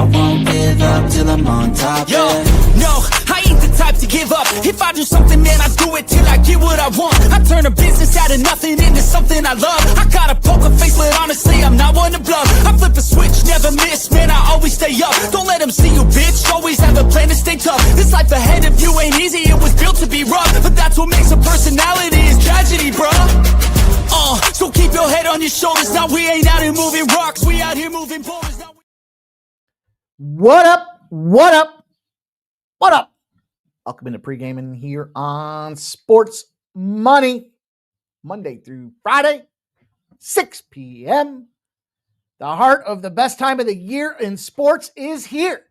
won't give up till I'm on top. Yo, no, I ain't the type to give up. If I do something, man, I do it till I get what I want. I turn a business out of nothing into something I love. I got a poker face, but honestly, I'm not one to bluff. I flip a switch, never miss, man, I always stay up. Don't let them see you, bitch, always have a plan to stay tough. This life ahead of you ain't easy, it was built to be rough. But that's what makes a personality, is tragedy, bruh. So keep your head on your shoulders. Now we ain't out here moving rocks, we out here moving boulders. What up? What up? What up? Welcome into Pregaming here on Sports Money, Monday through Friday, 6 p.m. The heart of the best time of the year in sports is here.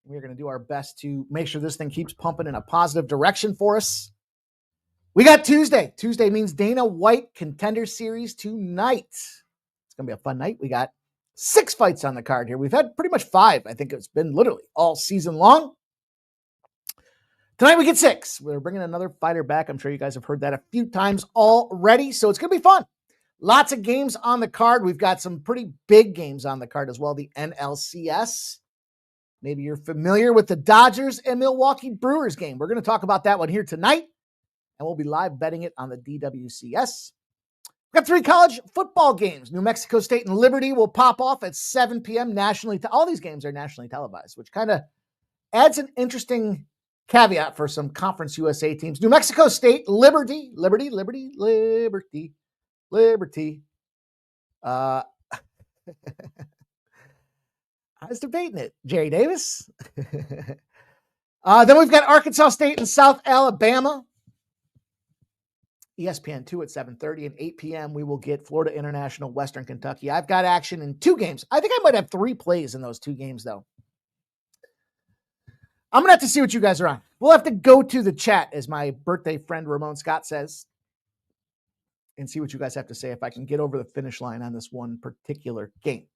We're going to do our best to make sure this thing keeps pumping in a positive direction for us. We got Tuesday. Tuesday means Dana White Contender Series tonight. It's going to be a fun night. We got 6 fights on the card here. We've had pretty much 5. I think it's been literally all season long. Tonight we get 6. We're bringing another fighter back. I'm sure you guys have heard that a few times already, so it's going to be fun. Lots of games on the card. We've got some pretty big games on the card as well. The NLCS. Maybe you're familiar with the Dodgers and Milwaukee Brewers game. We're going to talk about that one here tonight, and we'll be live betting it on the DWCS. We've got 3 college football games. New Mexico State and Liberty will pop off at 7 p.m. nationally. All these games are nationally televised, which kind of adds an interesting caveat for some Conference USA teams. New Mexico State, Liberty. I was debating it. Jerry Davis. Then we've got Arkansas State and South Alabama. ESPN 2 at 7:30 and 8 p.m. We will get Florida International, Western Kentucky. I've got action in 2 games. I think I might have 3 plays in those 2 games, though. I'm going to have to see what you guys are on. We'll have to go to the chat, as my birthday friend Ramon Scott says, and see what you guys have to say if I can get over the finish line on this one particular game.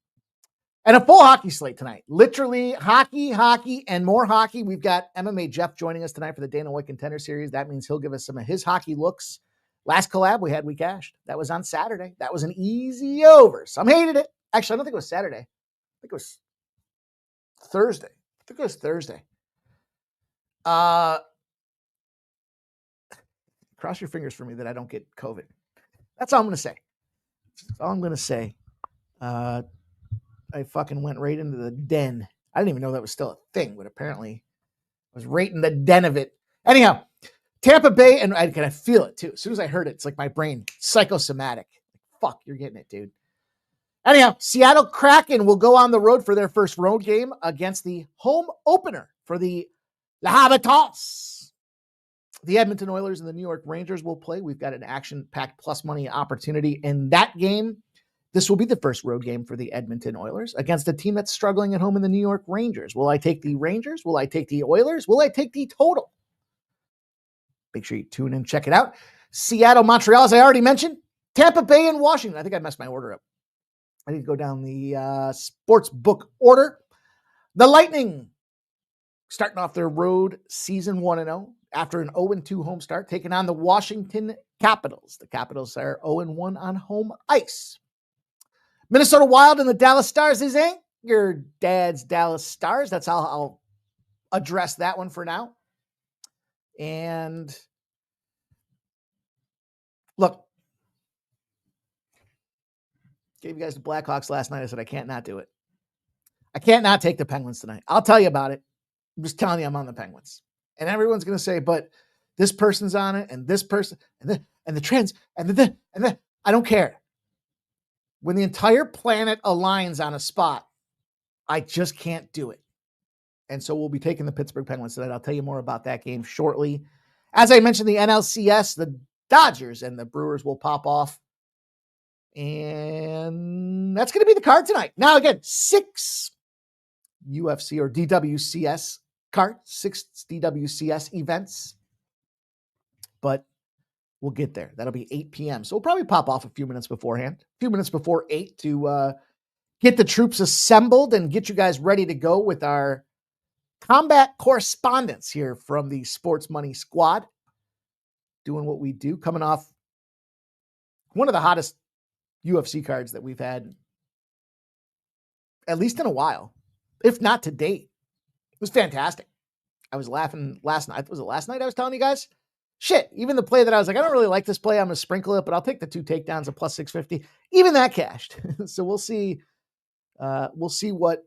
And a full hockey slate tonight. Literally hockey, and more hockey. We've got MMA Jeff joining us tonight for the Dana White Contender Series. That means he'll give us some of his hockey looks. Last collab we had, we cashed. That was on Saturday. That was an easy over. Some hated it. Actually, I don't think it was Saturday. I think it was Thursday. Cross your fingers for me that I don't get COVID. That's all I'm going to say. That's all I'm going to say. I fucking went right into the den. I didn't even know that was still a thing, but apparently I was right in the den of it. Anyhow, Tampa Bay, and I feel it too. As soon as I heard it, it's like my brain, psychosomatic. Fuck, you're getting it, dude. Anyhow, Seattle Kraken will go on the road for their first road game against the home opener for the Les Habitants. The Edmonton Oilers and the New York Rangers will play. We've got an action-packed plus money opportunity in that game. This will be the first road game for the Edmonton Oilers against a team that's struggling at home in the New York Rangers. Will I take the Rangers? Will I take the Oilers? Will I take the total? Make sure you tune in, check it out. Seattle, Montreal, as I already mentioned. Tampa Bay and Washington. I think I messed my order up. I need to go down the sports book order. The Lightning starting off their road season 1-0 after an 0-2 home start, taking on the Washington Capitals. The Capitals are 0-1 on home ice. Minnesota Wild and the Dallas Stars. These ain't your dad's Dallas Stars. That's how I'll address that one for now. And look, gave you guys the Blackhawks last night. I said I can't not do it. I can't not take the Penguins tonight. I'll tell you about it. I'm just telling you I'm on the Penguins. And everyone's going to say, but this person's on it, and this person, and the trends, and the I don't care. When the entire planet aligns on a spot, I just can't do it. And so we'll be taking the Pittsburgh Penguins tonight. I'll tell you more about that game shortly. As I mentioned, the NLCS, the Dodgers and the Brewers will pop off. And that's going to be the card tonight. Now, again, 6 UFC or DWCS cards, 6 DWCS events. But we'll get there. That'll be 8 p.m. So we'll probably pop off a few minutes beforehand, a few minutes before 8 to get the troops assembled and get you guys ready to go with our combat correspondence here from the Sports Money Squad. Doing what we do, coming off one of the hottest UFC cards that we've had, at least in a while. if not to date. It was fantastic. I was laughing last night. Was it last night I was telling you guys? Shit, even the play that I was like, I don't really like this play. I'm going to sprinkle it, but I'll take the 2 takedowns at plus 650. Even that cashed. So we'll see. We'll see what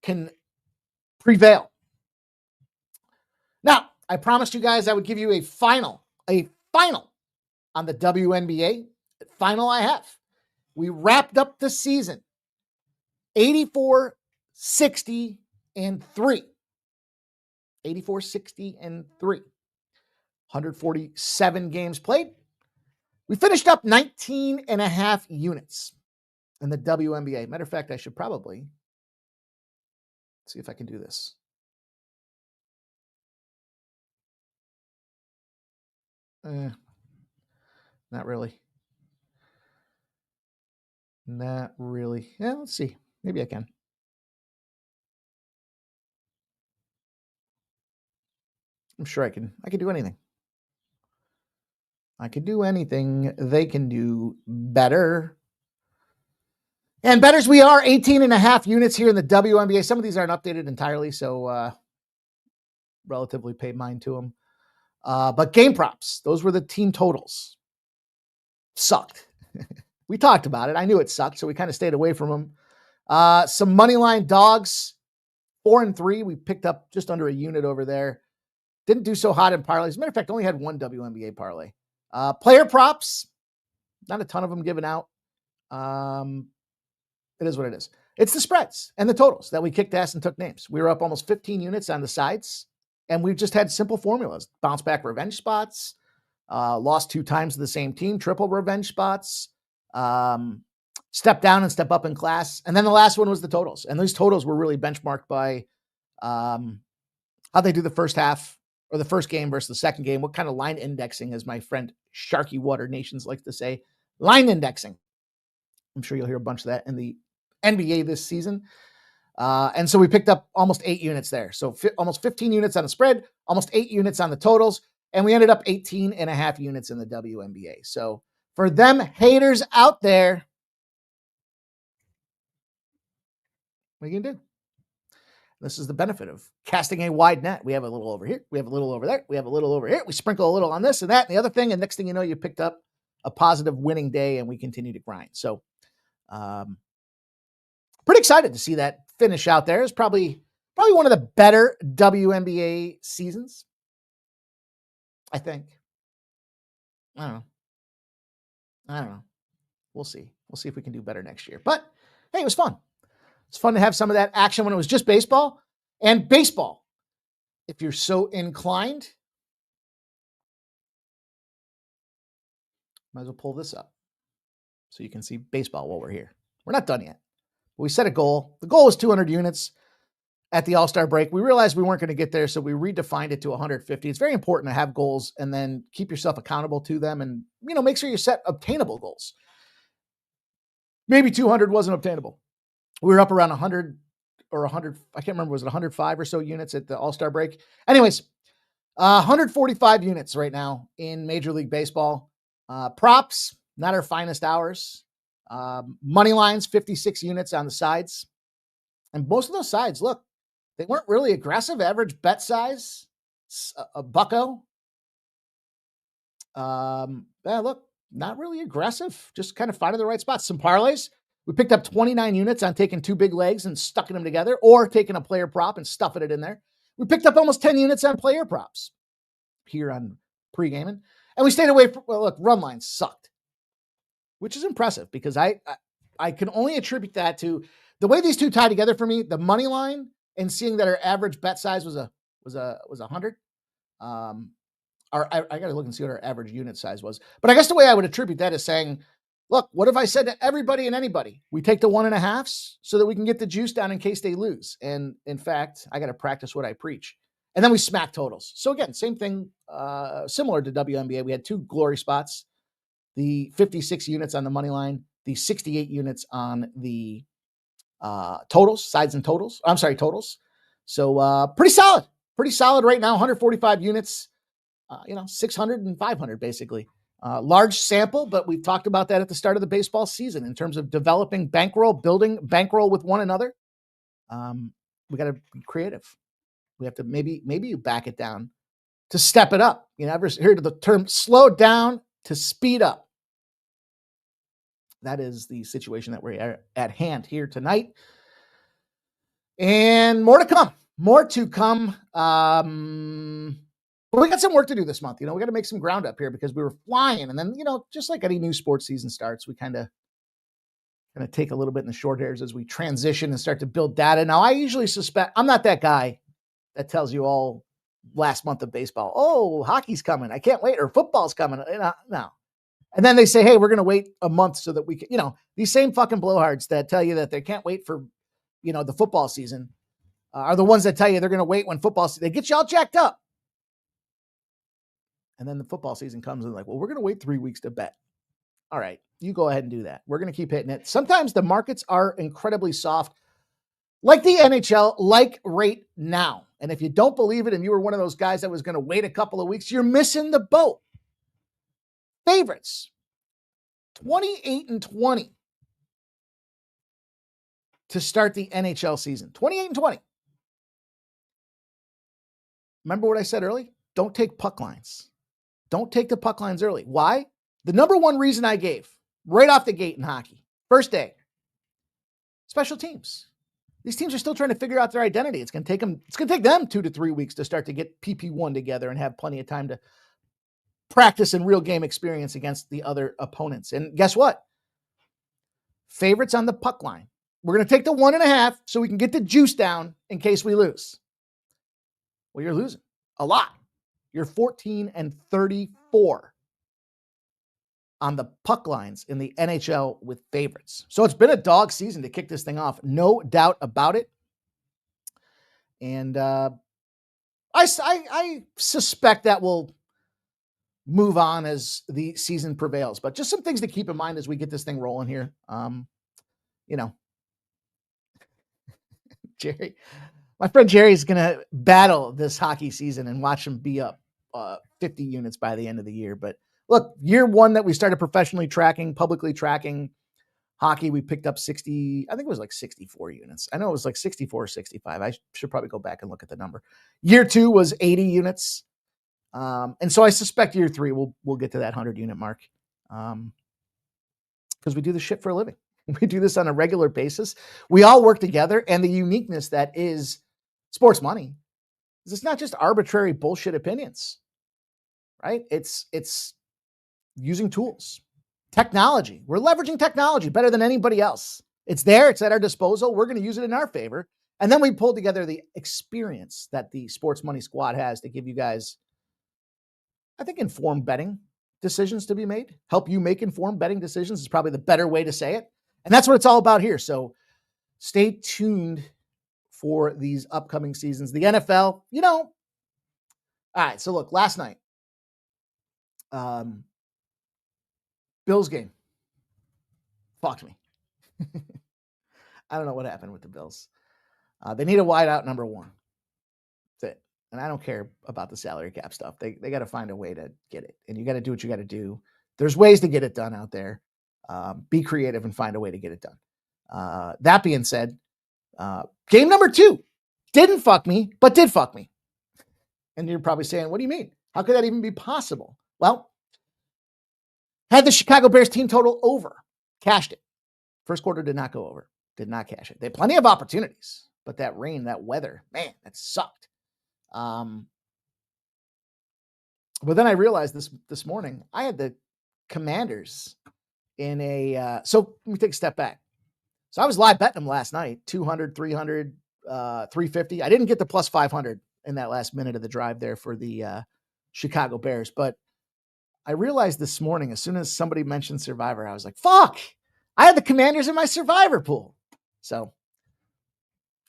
can prevail. Now, I promised you guys I would give you a final on the WNBA. Final I have. We wrapped up the season 84, 60, and 3. 84, 60, and 3. 147 games played. We finished up 19 and a half units in the WNBA. Matter of fact, I should probably see if I can do this. Not really. Not really. Yeah, let's see. Maybe I can. I'm sure I can do anything. I could do anything. They can do better. And betters, we are 18 and a half units here in the WNBA. Some of these aren't updated entirely, so relatively paid mind to them. But game props, those were the team totals. Sucked. We talked about it. I knew it sucked, so we kind of stayed away from them. Some money line dogs, 4 and 3. We picked up just under a unit over there. Didn't do so hot in parlays. As a matter of fact, only had one WNBA parlay. Player props, not a ton of them given out. It is what it is. It's the spreads and the totals that we kicked ass and took names. We were up almost 15 units on the sides, and we've just had simple formulas. Bounce back revenge spots, lost 2 times to the same team, triple revenge spots, step down and step up in class. And then the last one was the totals. And those totals were really benchmarked by how they do the first half or the first game versus the second game. What kind of line indexing, as my friend Sharky Water Nations likes to say, line indexing. I'm sure you'll hear a bunch of that in the NBA this season. And so we picked up almost 8 units there. So almost 15 units on the spread, almost 8 units on the totals. And we ended up 18 and a half units in the WNBA. So for them haters out there, what are you going to do? This is the benefit of casting a wide net. We have a little over here. We have a little over there. We have a little over here. We sprinkle a little on this and that and the other thing. And next thing you know, you picked up a positive winning day and we continue to grind. So pretty excited to see that finish out there. It's probably one of the better WNBA seasons, I think. I don't know. We'll see. We'll see if we can do better next year. But hey, it was fun. It's fun to have some of that action when it was just baseball. And baseball, if you're so inclined, might as well pull this up so you can see baseball while we're here. We're not done yet. But we set a goal. The goal was 200 units at the All-Star break. We realized we weren't going to get there, so we redefined it to 150. It's very important to have goals and then keep yourself accountable to them and, make sure you set obtainable goals. Maybe 200 wasn't obtainable. We were up around 100 or 100. I can't remember. Was it 105 or so units at the All-Star break? Anyways, 145 units right now in Major League Baseball. Props, not our finest hours. Money lines, 56 units on the sides. And most of those sides, look, they weren't really aggressive. Average bet size, a bucko. Look, not really aggressive. Just kind of finding the right spots. Some parlays. We picked up 29 units on taking 2 big legs and stucking them together, or taking a player prop and stuffing it in there. We picked up almost 10 units on player props here on Pregaming. And we stayed away from, run lines sucked, which is impressive because I can only attribute that to the way these two tie together for me, the money line and seeing that our average bet size was 100. I got to look and see what our average unit size was. But I guess the way I would attribute that is saying, look, what if I said to everybody and anybody, we take the 1.5s so that we can get the juice down in case they lose. And in fact, I got to practice what I preach. And then we smack totals. So again, same thing, similar to WNBA. We had 2 glory spots, the 56 units on the money line, the 68 units on the totals, sides and totals. I'm sorry, totals. So pretty solid right now, 145 units, 600 and 500 basically. Large sample, but we've talked about that at the start of the baseball season in terms of developing bankroll, building bankroll with one another. we got to be creative. We have to maybe you back it down to step it up. You know, ever heard the term slow down to speed up? That is the situation that we're at hand here tonight. And more to come. More to come. We got some work to do this month. You know, we got to make some ground up here because we were flying. And then, you know, just like any new sports season starts, we kind of take a little bit in the short hairs as we transition and start to build data. Now, I usually suspect I'm not that guy that tells you all last month of baseball, oh, hockey's coming, I can't wait, or football's coming. No. And then they say, hey, we're going to wait a month so that we can, you know, these same fucking blowhards that tell you that they can't wait for, you know, the football season are the ones that tell you they're going to wait when football season, they get you all jacked up. And then the football season comes and like, well, we're going to wait 3 weeks to bet. All right, you go ahead and do that. We're going to keep hitting it. Sometimes the markets are incredibly soft, like the NHL, like right now. And if you don't believe it and you were one of those guys that was going to wait a couple of weeks, you're missing the boat. Favorites, 28-20 to start the NHL season. 28-20. Remember what I said earlier? Don't take puck lines. Don't take the puck lines early. Why? The number one reason I gave right off the gate in hockey, first day, special teams. These teams are still trying to figure out their identity. It's going to take them 2 to 3 weeks to start to get PP1 together and have plenty of time to practice and real game experience against the other opponents. And guess what? Favorites on the puck line. We're going to take the 1.5 so we can get the juice down in case we lose. Well, you're losing a lot. You're 14-34 on the puck lines in the NHL with favorites. So it's been a dog season to kick this thing off. No doubt about it. And I suspect that will move on as the season prevails. But just some things to keep in mind as we get this thing rolling here. You know, Jerry, my friend Jerry is going to battle this hockey season and watch him be up 50 units by the end of the year. But look, year one that we started professionally tracking, publicly tracking hockey, we picked up 60, I think it was like 64 units. I know it was like 64 or 65. I should probably go back and look at the number. Year two was 80 units. And so I suspect year three, we'll get to that 100 unit mark. Because we do this shit for a living. We do this on a regular basis. We all work together. And the uniqueness that is sports money is it's not just arbitrary bullshit opinions, right? It's using tools, technology. We're leveraging technology better than anybody else. It's there. It's at our disposal. We're going to use it in our favor. And then we pull together the experience that the Sports Money Squad has to give you guys, I think, informed betting decisions to be made. Help you make informed betting decisions is probably the better way to say it. And that's what it's all about here. So stay tuned for these upcoming seasons. The NFL, you know. All right. So look, last night, Bills game fucked me. I don't know what happened with the Bills. They need a wideout number one. That's it. And I don't care about the salary cap stuff. They got to find a way to get it. And you got to do what you got to do. There's ways to get it done out there. Be creative and find a way to get it done. That being said, game number 2 didn't fuck me, but did fuck me. And you're probably saying, what do you mean? How could that even be possible? Well, had the Chicago Bears team total over, cashed it. First quarter did not go over, did not cash it. They had plenty of opportunities, but that rain, that weather, man, that sucked. But then I realized this morning, I had the Commanders in a, so let me take a step back. So I was live betting them last night, 200, 300, 350. I didn't get the plus 500 in that last minute of the drive there for the Chicago Bears, but I realized this morning, as soon as somebody mentioned Survivor, I was like, fuck, I had the Commanders in my Survivor pool. So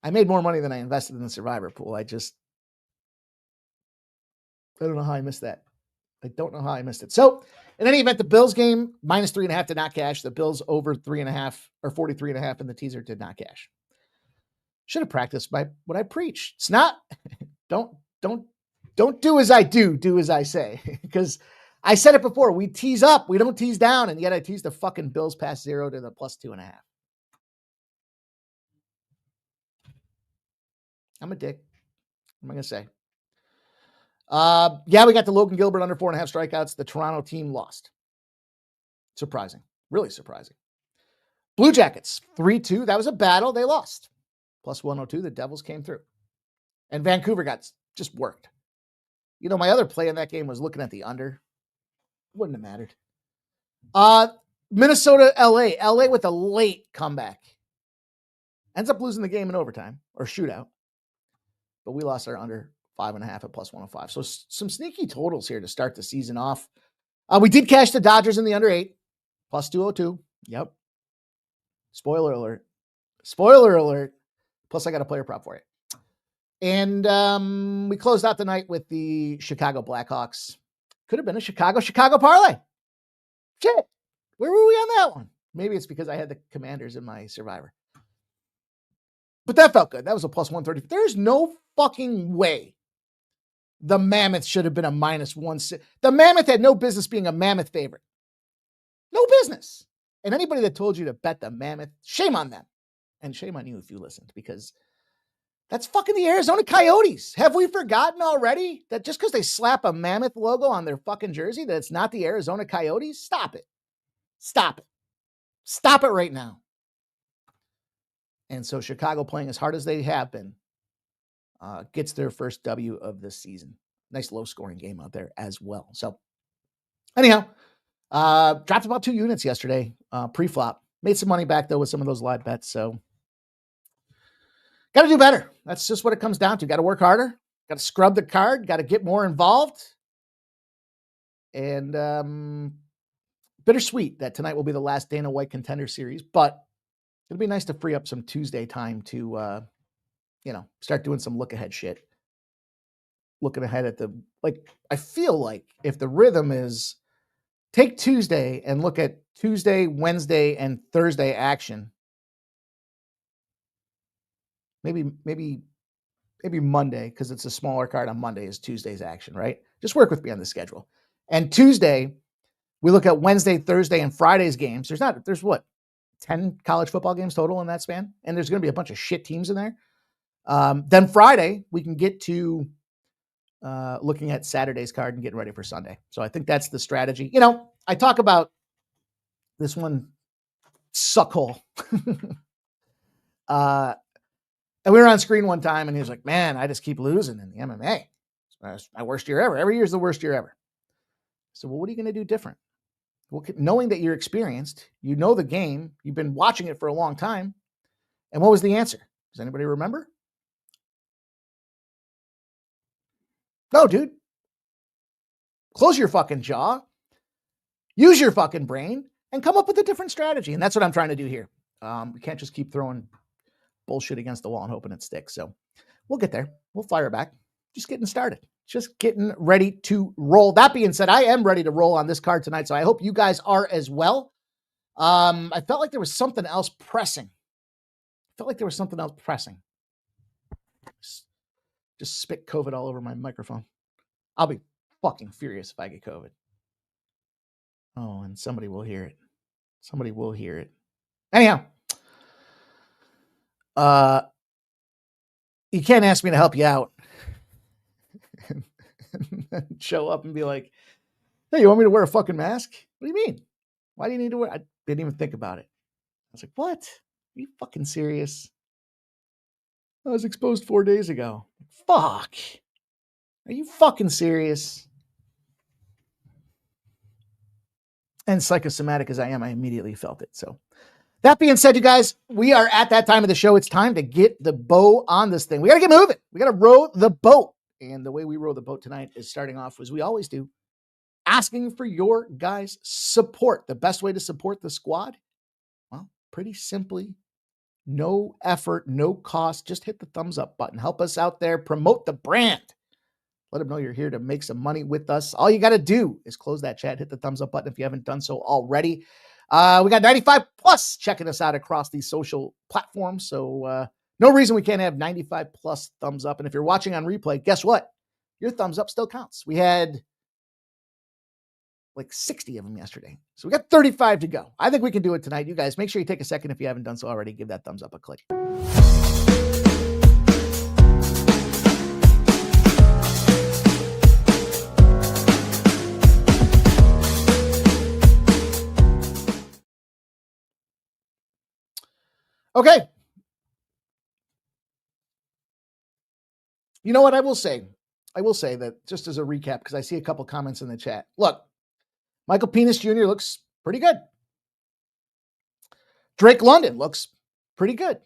I made more money than I invested in the Survivor pool. I don't know how I missed that. I don't know how I missed it. So in any event, the Bills game, minus 3.5 did not cash. The Bills over 3.5 or 43.5 in the teaser did not cash. Should have practiced what I preach. It's not, don't do as I do as I say. Because I said it before, we tease up, we don't tease down, and yet I teased the fucking Bills past 0 to the plus 2.5. I'm a dick. What am I going to say? Yeah, we got the Logan Gilbert under 4.5 strikeouts. The Toronto team lost. Surprising. Really surprising. Blue Jackets, 3-2. That was a battle. They lost. Plus 102. The Devils came through. And Vancouver got just worked. You know, my other play in that game was looking at the under. Wouldn't have mattered. Minnesota, LA. LA with a late comeback. Ends up losing the game in overtime or shootout. But we lost our under 5.5 at plus 105. So some sneaky totals here to start the season off. We did cash the Dodgers in the under 8. Plus 202. Yep. Spoiler alert. Spoiler alert. Plus I got a player prop for you. And we closed out the night with the Chicago Blackhawks. Could have been a Chicago parlay. Shit. Where were we on that one? Maybe it's because I had the Commanders in my Survivor. But that felt good. That was a plus 130. There's no fucking way the Mammoth should have been a minus 160. The Mammoth had no business being a Mammoth favorite. No business. And anybody that told you to bet the Mammoth, shame on them. And shame on you if you listened, because that's fucking the Arizona Coyotes. Have we forgotten already that just because they slap a Mammoth logo on their fucking jersey, that it's not the Arizona Coyotes? Stop it. Stop it. Stop it right now. And so Chicago, playing as hard as they have been, gets their first W of this season. Nice low-scoring game out there as well. So anyhow, dropped about 2 units yesterday, pre-flop. Made some money back, though, with some of those live bets. So got to do better. That's just what it comes down to. Got to work harder. Got to scrub the card. Got to get more involved. And bittersweet that tonight will be the last Dana White Contender Series, but it'll be nice to free up some Tuesday time to, start doing some look-ahead shit. Looking ahead at I feel like if the rhythm is take Tuesday and look at Tuesday, Wednesday, and Thursday action, maybe Monday, because it's a smaller card on Monday, is Tuesday's action, right? Just work with me on the schedule. And Tuesday, we look at Wednesday, Thursday, and Friday's games. There's what, 10 college football games total in that span? And there's going to be a bunch of shit teams in there. Then Friday, we can get to looking at Saturday's card and getting ready for Sunday. So I think that's the strategy. I talk about this one suckhole. And we were on screen one time, and he was like, man, I just keep losing in the MMA. It's my worst year ever. Every year is the worst year ever. So, well, what are you going to do different? Well, knowing that you're experienced, you know the game, you've been watching it for a long time. And what was the answer? Does anybody remember? No, dude. Close your fucking jaw. Use your fucking brain and come up with a different strategy. And that's what I'm trying to do here. We can't just keep throwing bullshit against the wall and hoping it sticks. So we'll get there. We'll fire back. Just getting started. Just getting ready to roll. That being said, I am ready to roll on this card tonight. So I hope you guys are as well. I felt like there was something else pressing. Just spit COVID all over my microphone. I'll be fucking furious if I get COVID. Oh, and somebody will hear it. Anyhow, you can't ask me to help you out. And show up and be like, hey, you want me to wear a fucking mask? What do you mean? Why do you need to wear? I didn't even think about it. I was like, what? Are you fucking serious? I was exposed 4 days ago. Fuck. Are you fucking serious? And psychosomatic as I am, I immediately felt it. So that being said, you guys, we are at that time of the show. It's time to get the bow on this thing. We got to get moving. We got to row the boat. And the way we row the boat tonight is starting off, as we always do, asking for your guys' support. The best way to support the squad? Well, pretty simply, no effort, no cost. Just hit the thumbs up button. Help us out there. Promote the brand. Let them know you're here to make some money with us. All you got to do is close that chat, hit the thumbs up button if you haven't done so already. We got 95 plus checking us out across these social platforms. So no reason we can't have 95 plus thumbs up. And if you're watching on replay, guess what? Your thumbs up still counts. We had like 60 of them yesterday. So we got 35 to go. I think we can do it tonight. You guys, make sure you take a second if you haven't done so already. Give that thumbs up a click. Okay. You know what I will say? I will say that just as a recap, because I see a couple comments in the chat. Look, Michael Penis Jr. looks pretty good. Drake London looks pretty good.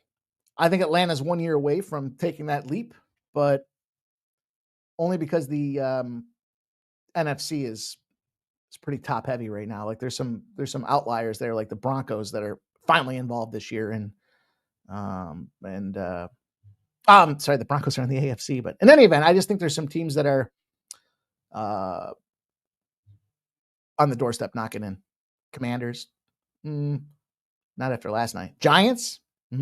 I think Atlanta's 1 year away from taking that leap, but only because the NFC is pretty top heavy right now. Like there's some outliers there, like the Broncos that are finally involved this year, and sorry, the Broncos are in the AFC, but in any event, I just think there's some teams that are on the doorstep knocking in. Commanders, not after last night. Giants, I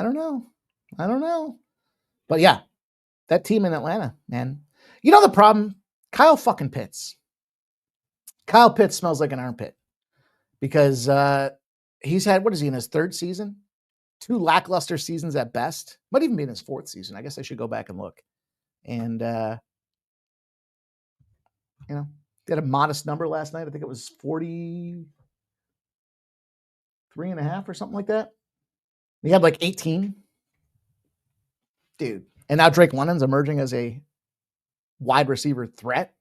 don't know. But yeah, that team in Atlanta, man. You know the problem? Kyle fucking Pitts. Kyle Pitts smells like an armpit because he's had, what is he, in his third season? 2 lackluster seasons at best. Might even be in his 4th season. I guess I should go back and look. And, he had a modest number last night. I think it was 43.5 or something like that. He had like 18. Dude. And now Drake London's emerging as a wide receiver threat.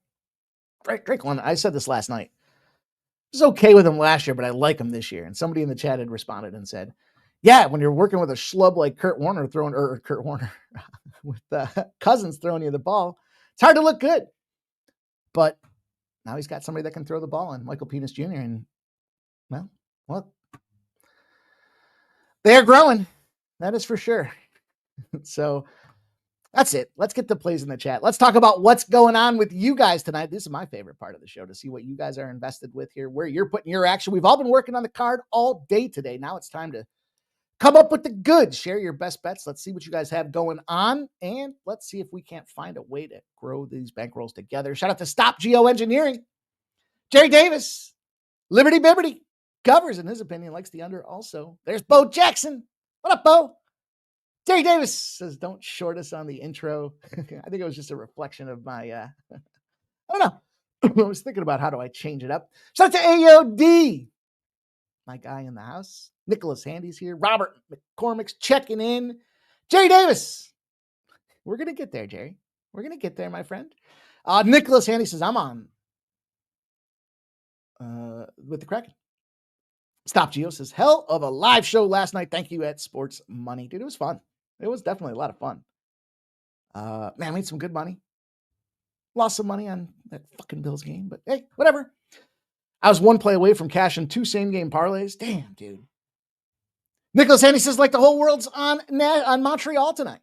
Drake London, I said this last night. I was okay with him last year, but I like him this year. And somebody in the chat had responded and said, yeah, when you're working with a schlub like Kurt Warner with Cousins throwing you the ball, it's hard to look good. But now he's got somebody that can throw the ball in, Michael Penis Jr. And, well, they're growing. That is for sure. So that's it. Let's get the plays in the chat. Let's talk about what's going on with you guys tonight. This is my favorite part of the show, to see what you guys are invested with here, where you're putting your action. We've all been working on the card all day today. Now it's time to come up with the goods. Share your best bets. Let's see what you guys have going on, and let's see if we can't find a way to grow these bankrolls together. Shout out to Stop Geo Engineering, Jerry Davis, Liberty Bibberty, covers, in his opinion, likes the under also. There's Bo Jackson. What up, Bo? Jerry Davis says, don't short us on the intro. I think it was just a reflection of my, I don't know. I was thinking about how do I change it up. Shout out to AOD, my guy in the house. Nicholas Handy's here. Robert McCormick's checking in. Jerry Davis. We're going to get there, Jerry. We're going to get there, my friend. Nicholas Handy says, I'm on with the Kraken. Stop Geo says, hell of a live show last night. Thank you at Sports Money. Dude, it was fun. It was definitely a lot of fun. Man, made some good money. Lost some money on that fucking Bills game, but hey, whatever. I was 1 play away from cashing 2 same-game parlays. Damn, dude. Nicholas Handy says, like the whole world's on Montreal tonight.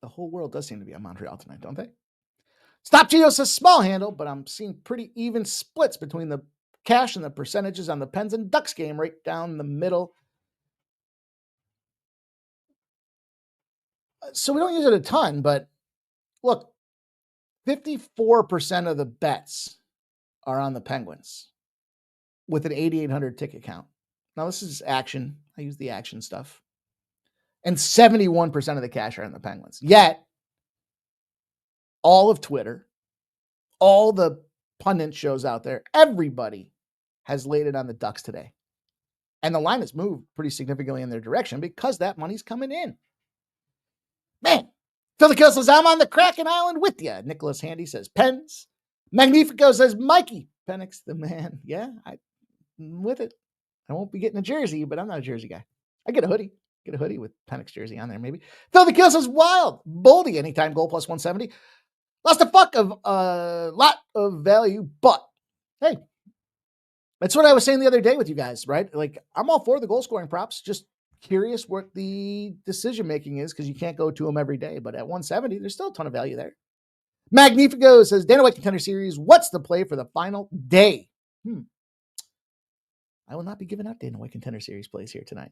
The whole world does seem to be on Montreal tonight, don't they? Stop Geo says, small handle, but I'm seeing pretty even splits between the cash and the percentages on the Pens and Ducks game right down the middle. So we don't use it a ton, but look, 54% of the bets are on the Penguins with an 8,800 ticket count. Now, this is action. I use the action stuff. And 71% of the cash are on the Penguins. Yet, all of Twitter, all the pundit shows out there, everybody has laid it on the Ducks today. And the line has moved pretty significantly in their direction because that money's coming in. Man, Philly Kill says, I'm on the Kraken Island with you. Nicholas Handy says, Pens. Magnifico says, Mikey. Penix, the man. Yeah, I'm with it. I won't be getting a jersey, but I'm not a jersey guy. I get a hoodie. Get a hoodie with Penix jersey on there, maybe. Philly Kill says, wild. Boldy, anytime goal plus 170. Lost a lot of value, but hey, that's what I was saying the other day with you guys, right? Like, I'm all for the goal scoring props. Just curious what the decision making is because you can't go to them every day. But at 170, there's still a ton of value there. Magnifico says, Dana White Contender Series, what's the play for the final day? I will not be giving out Dana White Contender Series plays here tonight.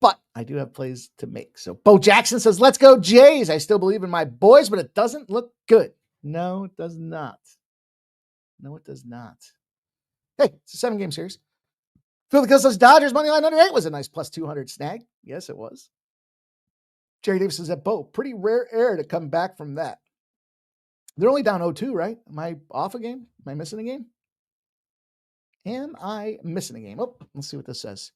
But I do have plays to make. So Bo Jackson says, let's go Jays. I still believe in my boys, but it doesn't look good. No, it does not. No, it does not. Hey, it's a 7-game series. Phil the Kill says, Dodgers money line under 8 was a nice plus 200 snag. Yes, it was. Jerry Davis says that Bo, pretty rare air to come back from that. They're only down 0-2, right? Am I off a game? Am I missing a game? Am I missing a game? Oh, let's see what this says.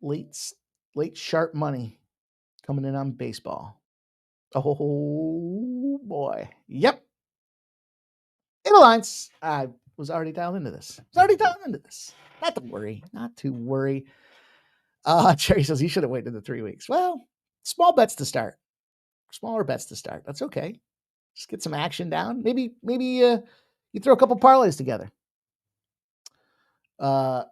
Late sharp money coming in on baseball. Oh, boy. Yep. It aligns. I was already dialed into this. Not to worry. Cherry says he should have waited the 3 weeks. Well, smaller bets to start. That's okay. Just get some action down. Maybe you throw a couple parlays together. So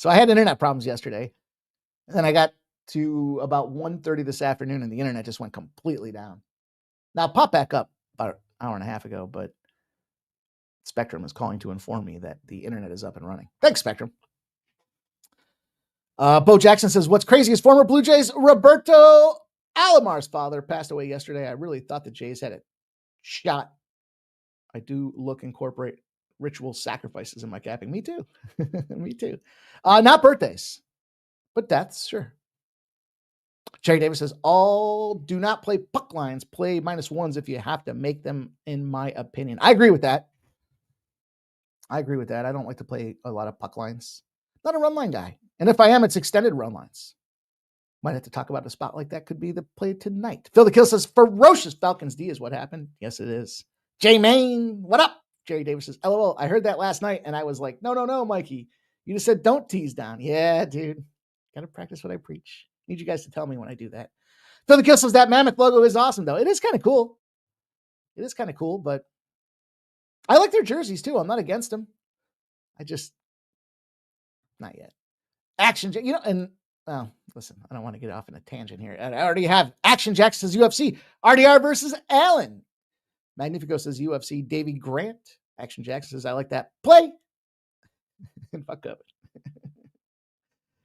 I had internet problems yesterday, and then I got to about 1:30 this afternoon, and the internet just went completely down. Now it popped back up about an hour and a half ago, but Spectrum is calling to inform me that the internet is up and running. Thanks, Spectrum. Bo Jackson says, what's crazy is former Blue Jays Roberto Alomar's father passed away yesterday. I really thought the Jays had a shot. I do incorporate ritual sacrifices in my capping. Me too. Me too. Not birthdays, but deaths, sure. Jerry Davis says, all do not play puck lines. Play -1s if you have to make them, in my opinion. I agree with that. I don't like to play a lot of puck lines. Not a run line guy. And if I am, it's extended run lines. Might have to talk about a spot like that. Could be the play tonight. Phil the Kill says, ferocious Falcons D is what happened. Yes, it is. J Main, what up? Jerry Davis says, LOL, I heard that last night, and I was like, no, Mikey. You just said don't tease down. Yeah, dude. Got to practice what I preach. Need you guys to tell me when I do that. Phil the Kill says, that mammoth logo is awesome, though. It is kind of cool. But I like their jerseys, too. I'm not against them. Not yet. Action, listen, I don't want to get off in a tangent here. I already have Action Jack says UFC. RDR versus Allen. Magnifico says UFC. Davey Grant. Action Jack says, I like that play. And fuck up.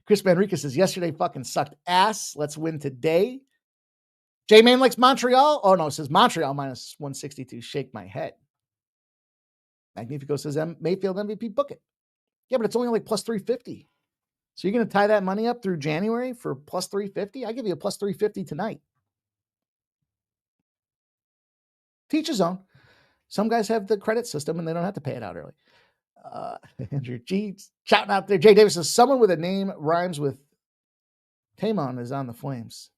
Chris Manriquez says, yesterday fucking sucked ass. Let's win today. J-Man likes Montreal. Oh, no, it says Montreal -162. Shake my head. Magnifico says, Mayfield MVP, book it. Yeah, but it's only like +350. So you're going to tie that money up through January for +350? I give you a +350 tonight. Teach his own. Some guys have the credit system and they don't have to pay it out early. Andrew G shouting out there. Jay Davis says, someone with a name rhymes with Tamon is on the Flames.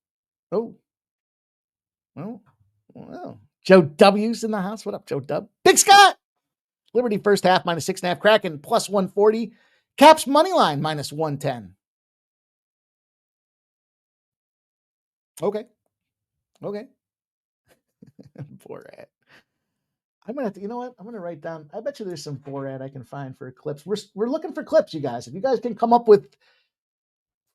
Oh. Joe W's in the house. What up, Joe W? Big Scott. Liberty first half -6.5. Kraken +140. Caps money line -110. Okay. Borat. I'm gonna have to, you know what? I'm gonna write down. I bet you there's some Borat I can find for clips. We're looking for clips, you guys. If you guys can come up with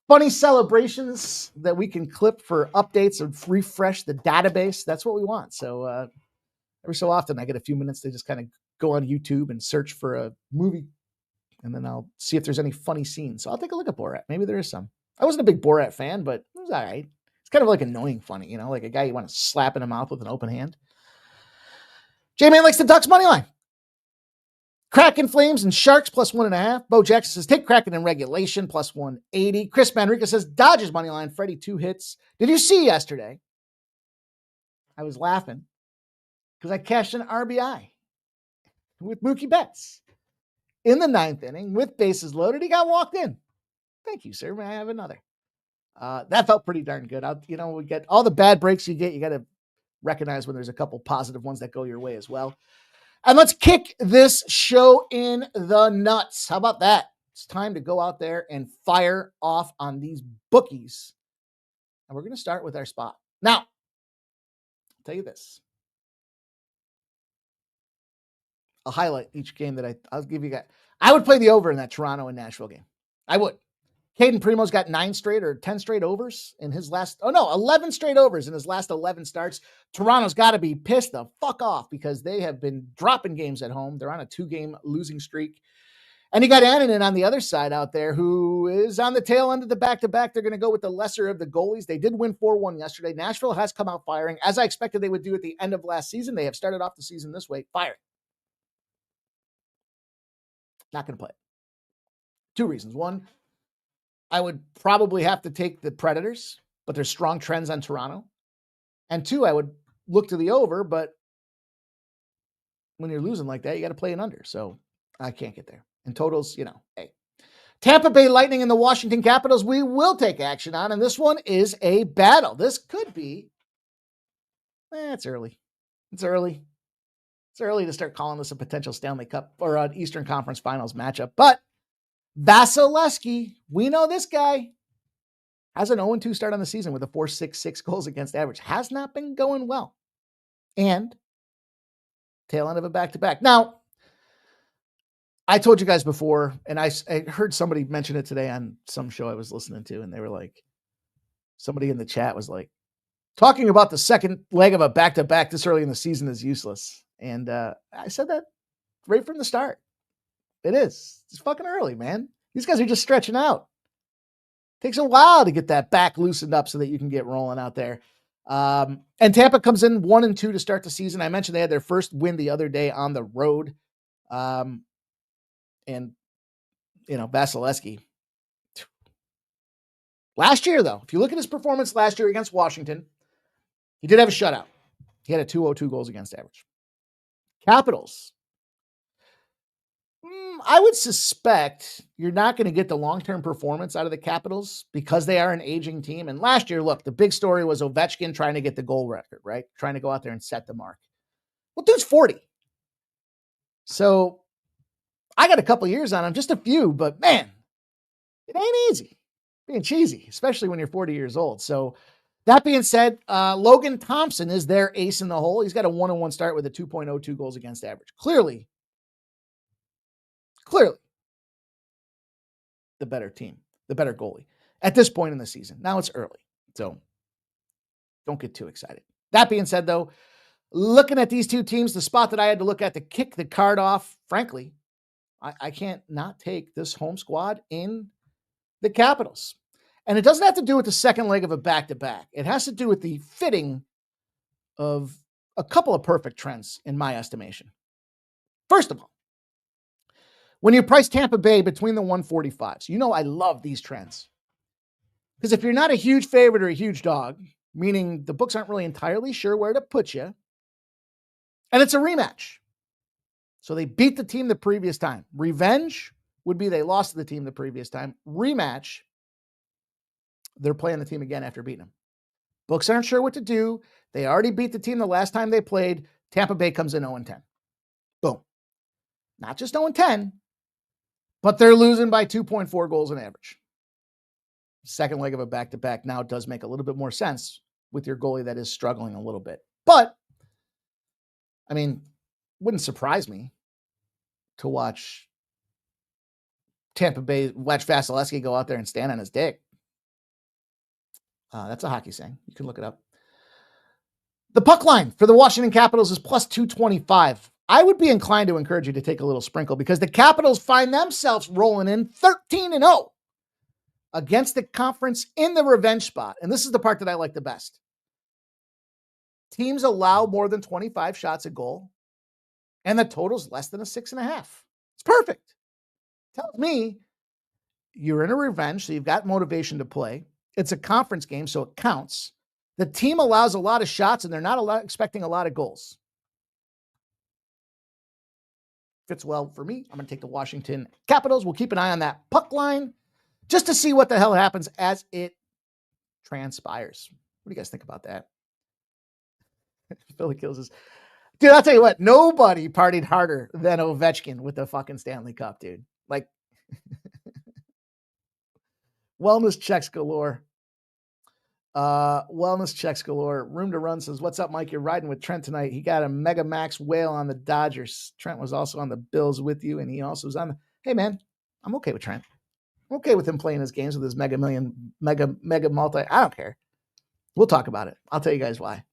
funny celebrations that we can clip for updates and refresh the database, that's what we want. So every so often I get a few minutes to just kind of go on YouTube and search for a movie, and then I'll see if there's any funny scenes. So I'll take a look at Borat. Maybe there is some. I wasn't a big Borat fan, but it was all right. It's kind of like annoying funny, like a guy you want to slap in the mouth with an open hand. J-Man likes the Ducks money line. Kraken, Flames, and Sharks +1.5. Bo Jackson says, take Kraken in regulation +180. Chris Manriquez says, Dodgers money line. Freddie 2 hits. Did you see yesterday? I was laughing because I cashed an RBI with Mookie Betts in the 9th inning with bases loaded. He got walked in. Thank you, sir. May I have another? That felt pretty darn good. We get all the bad breaks you get. You got to recognize when there's a couple positive ones that go your way as well. And let's kick this show in the nuts. How about that? It's time to go out there and fire off on these bookies. And we're going to start with our spot. Now, I'll tell you this. I'll highlight each game that I'll give you guys. I would play the over in that Toronto and Nashville game. I would. Caden Primo's got 9 straight or 10 straight overs in his 11 straight overs in his last 11 starts. Toronto's got to be pissed the fuck off because they have been dropping games at home. They're on a 2-game losing streak. And you got Annunen on the other side out there who is on the tail end of the back-to-back. They're going to go with the lesser of the goalies. They did win 4-1 yesterday. Nashville has come out firing, as I expected they would do at the end of last season. They have started off the season this way, firing. Not going to play it. 2 reasons. One, I would probably have to take the Predators, but there's strong trends on Toronto. And 2, I would look to the over, but when you're losing like that, you got to play an under. So I can't get there. And totals, hey. Tampa Bay Lightning and the Washington Capitals, we will take action on. And this one is a battle. This could be, it's early. It's early. It's early to start calling this a potential Stanley Cup or an Eastern Conference Finals matchup. But Vasilevsky, we know this guy has an 0-2 start on the season with a .466 goals against average. Has not been going well. And tail end of a back-to-back. Now, I told you guys before, and I heard somebody mention it today on some show I was listening to, and they were like, somebody in the chat was like, talking about the second leg of a back-to-back this early in the season is useless. And I said that right from the start. It is. It's fucking early, man. These guys are just stretching out. Takes a while to get that back loosened up so that you can get rolling out there. And Tampa comes in 1-2 to start the season. I mentioned they had their first win the other day on the road. And, Vasilevsky. Last year, though, if you look at his performance last year against Washington, he did have a shutout. He had a 202 goals against average. Capitals. I would suspect you're not going to get the long-term performance out of the Capitals because they are an aging team. And last year, look, the big story was Ovechkin trying to get the goal record, right? Trying to go out there and set the mark. Well, dude's 40. So I got a couple years on him, just a few, but man, it ain't easy being cheesy, especially when you're 40 years old. So that being said, Logan Thompson is their ace in the hole. He's got a 1-1 start with a 2.02 goals against average. Clearly, the better team, the better goalie at this point in the season. Now it's early, so don't get too excited. That being said, though, looking at these two teams, the spot that I had to look at to kick the card off, frankly, I can't not take this home squad in the Capitals. And it doesn't have to do with the second leg of a back-to-back. It has to do with the fitting of a couple of perfect trends, in my estimation. First of all, when you price Tampa Bay between the 145s, I love these trends. Because if you're not a huge favorite or a huge dog, meaning the books aren't really entirely sure where to put you, and it's a rematch. So they beat the team the previous time. Revenge would be they lost to the team the previous time. Rematch, they're playing the team again after beating them. Books aren't sure what to do. They already beat the team the last time they played. Tampa Bay comes in 0-10. Boom. Not just 0-10, but they're losing by 2.4 goals on average. Second leg of a back-to-back now does make a little bit more sense with your goalie that is struggling a little bit. But, wouldn't surprise me to watch Tampa Bay, watch Vasilevsky go out there and stand on his dick. That's a hockey saying. You can look it up. The puck line for the Washington Capitals is plus 225. I would be inclined to encourage you to take a little sprinkle because the Capitals find themselves rolling in 13-0 against the conference in the revenge spot. And this is the part that I like the best. Teams allow more than 25 shots a goal, and the total's less than a 6.5. It's perfect. Tells me you're in a revenge, so you've got motivation to play. It's a conference game, so it counts. The team allows a lot of shots, and they're not expecting a lot of goals. Fits well for me. I'm going to take the Washington Capitals. We'll keep an eye on that puck line just to see what the hell happens as it transpires. What do you guys think about that? Philly Kills us. Dude, I'll tell you what, nobody partied harder than Ovechkin with the fucking Stanley Cup, dude. Like, wellness checks galore. Wellness checks galore. Room to Run says, what's up, Mike? You're riding with Trent tonight. He got a Mega Max whale on the Dodgers. Trent was also on the Bills with you, and he also was on the... Hey, man, I'm okay with Trent. I'm okay with him playing his games with his mega multi. I don't care. We'll talk about it. I'll tell you guys why.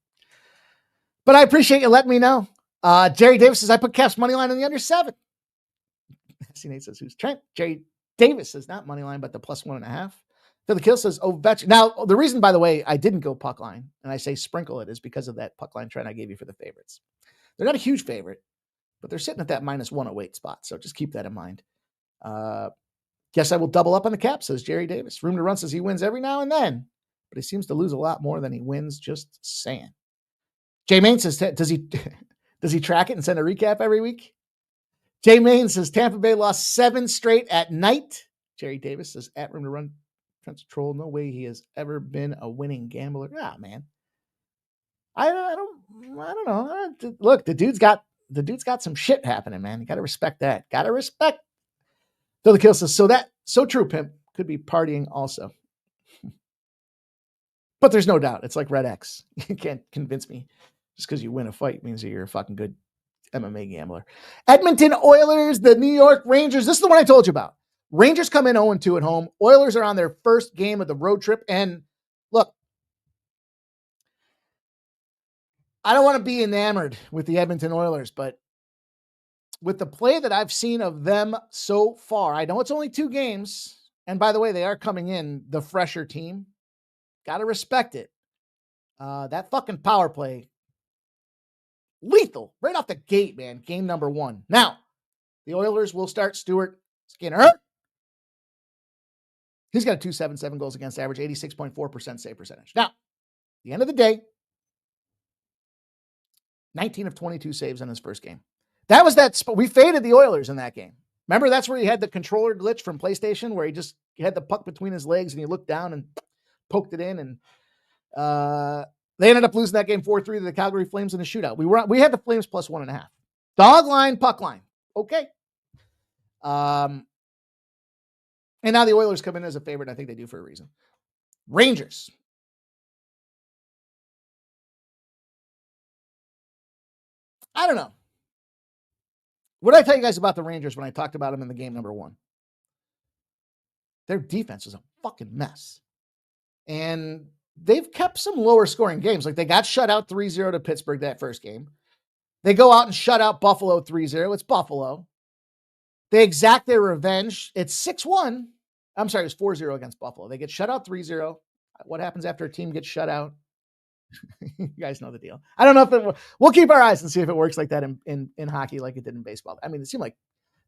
But I appreciate you letting me know. Jerry Davis says, I put Caps money line on the under 7. See, Nate says, who's Trent? Jerry Davis says, not money line, but the plus 1.5. Philly Kill says, Ovechkin. Now, the reason, by the way, I didn't go puck line, and I say sprinkle it, is because of that puck line trend I gave you for the favorites. They're not a huge favorite, but they're sitting at that minus 108 spot, so just keep that in mind. Guess I will double up on the Caps, says Jerry Davis. Room to Run says he wins every now and then, but he seems to lose a lot more than he wins, just saying. Jay Main says, does he track it and send a recap every week? Jay Main says Tampa Bay lost 7 straight at night. Jerry Davis says at room to run defensive troll. No way he has ever been a winning gambler. Ah, man. I don't know. Look, the dude's got some shit happening, man. You got to respect that. Got to respect. So the kill says, so true, pimp. Could be partying also. But there's no doubt. It's like Red X. You can't convince me just because you win a fight means that you're a fucking good MMA gambler. Edmonton Oilers, the New York Rangers. This is the one I told you about. Rangers come in 0-2 at home. Oilers are on their first game of the road trip. And look, I don't want to be enamored with the Edmonton Oilers, but with the play that I've seen of them so far, I know it's only 2 games. And by the way, they are coming in the fresher team. Got to respect it. That fucking power play, lethal right off the gate, man. Game number 1. Now, the Oilers will start Stuart Skinner. He's got a .277 goals against average, 86.4% save percentage. Now, at the end of the day, 19 of 22 saves in his first game. That was that. We faded the Oilers in that game. Remember, that's where he had the controller glitch from PlayStation, where he had the puck between his legs and he looked down and poked it in, and they ended up losing that game 4-3 to the Calgary Flames in a shootout. We had the Flames plus 1.5. Dog line, puck line. Okay. And now the Oilers come in as a favorite. I think they do for a reason. Rangers. I don't know. What did I tell you guys about the Rangers when I talked about them in the game number 1? Their defense is a fucking mess. And they've kept some lower scoring games. Like they got shut out 3-0 to Pittsburgh that first game. They go out and shut out Buffalo 3-0. It's Buffalo. They exact their revenge. It's 6-1. I'm sorry, it was 4-0 against Buffalo. They get shut out 3-0. What happens after a team gets shut out? You guys know the deal. I don't know if we'll keep our eyes and see if it works like that in hockey like it did in baseball. I mean, it seemed like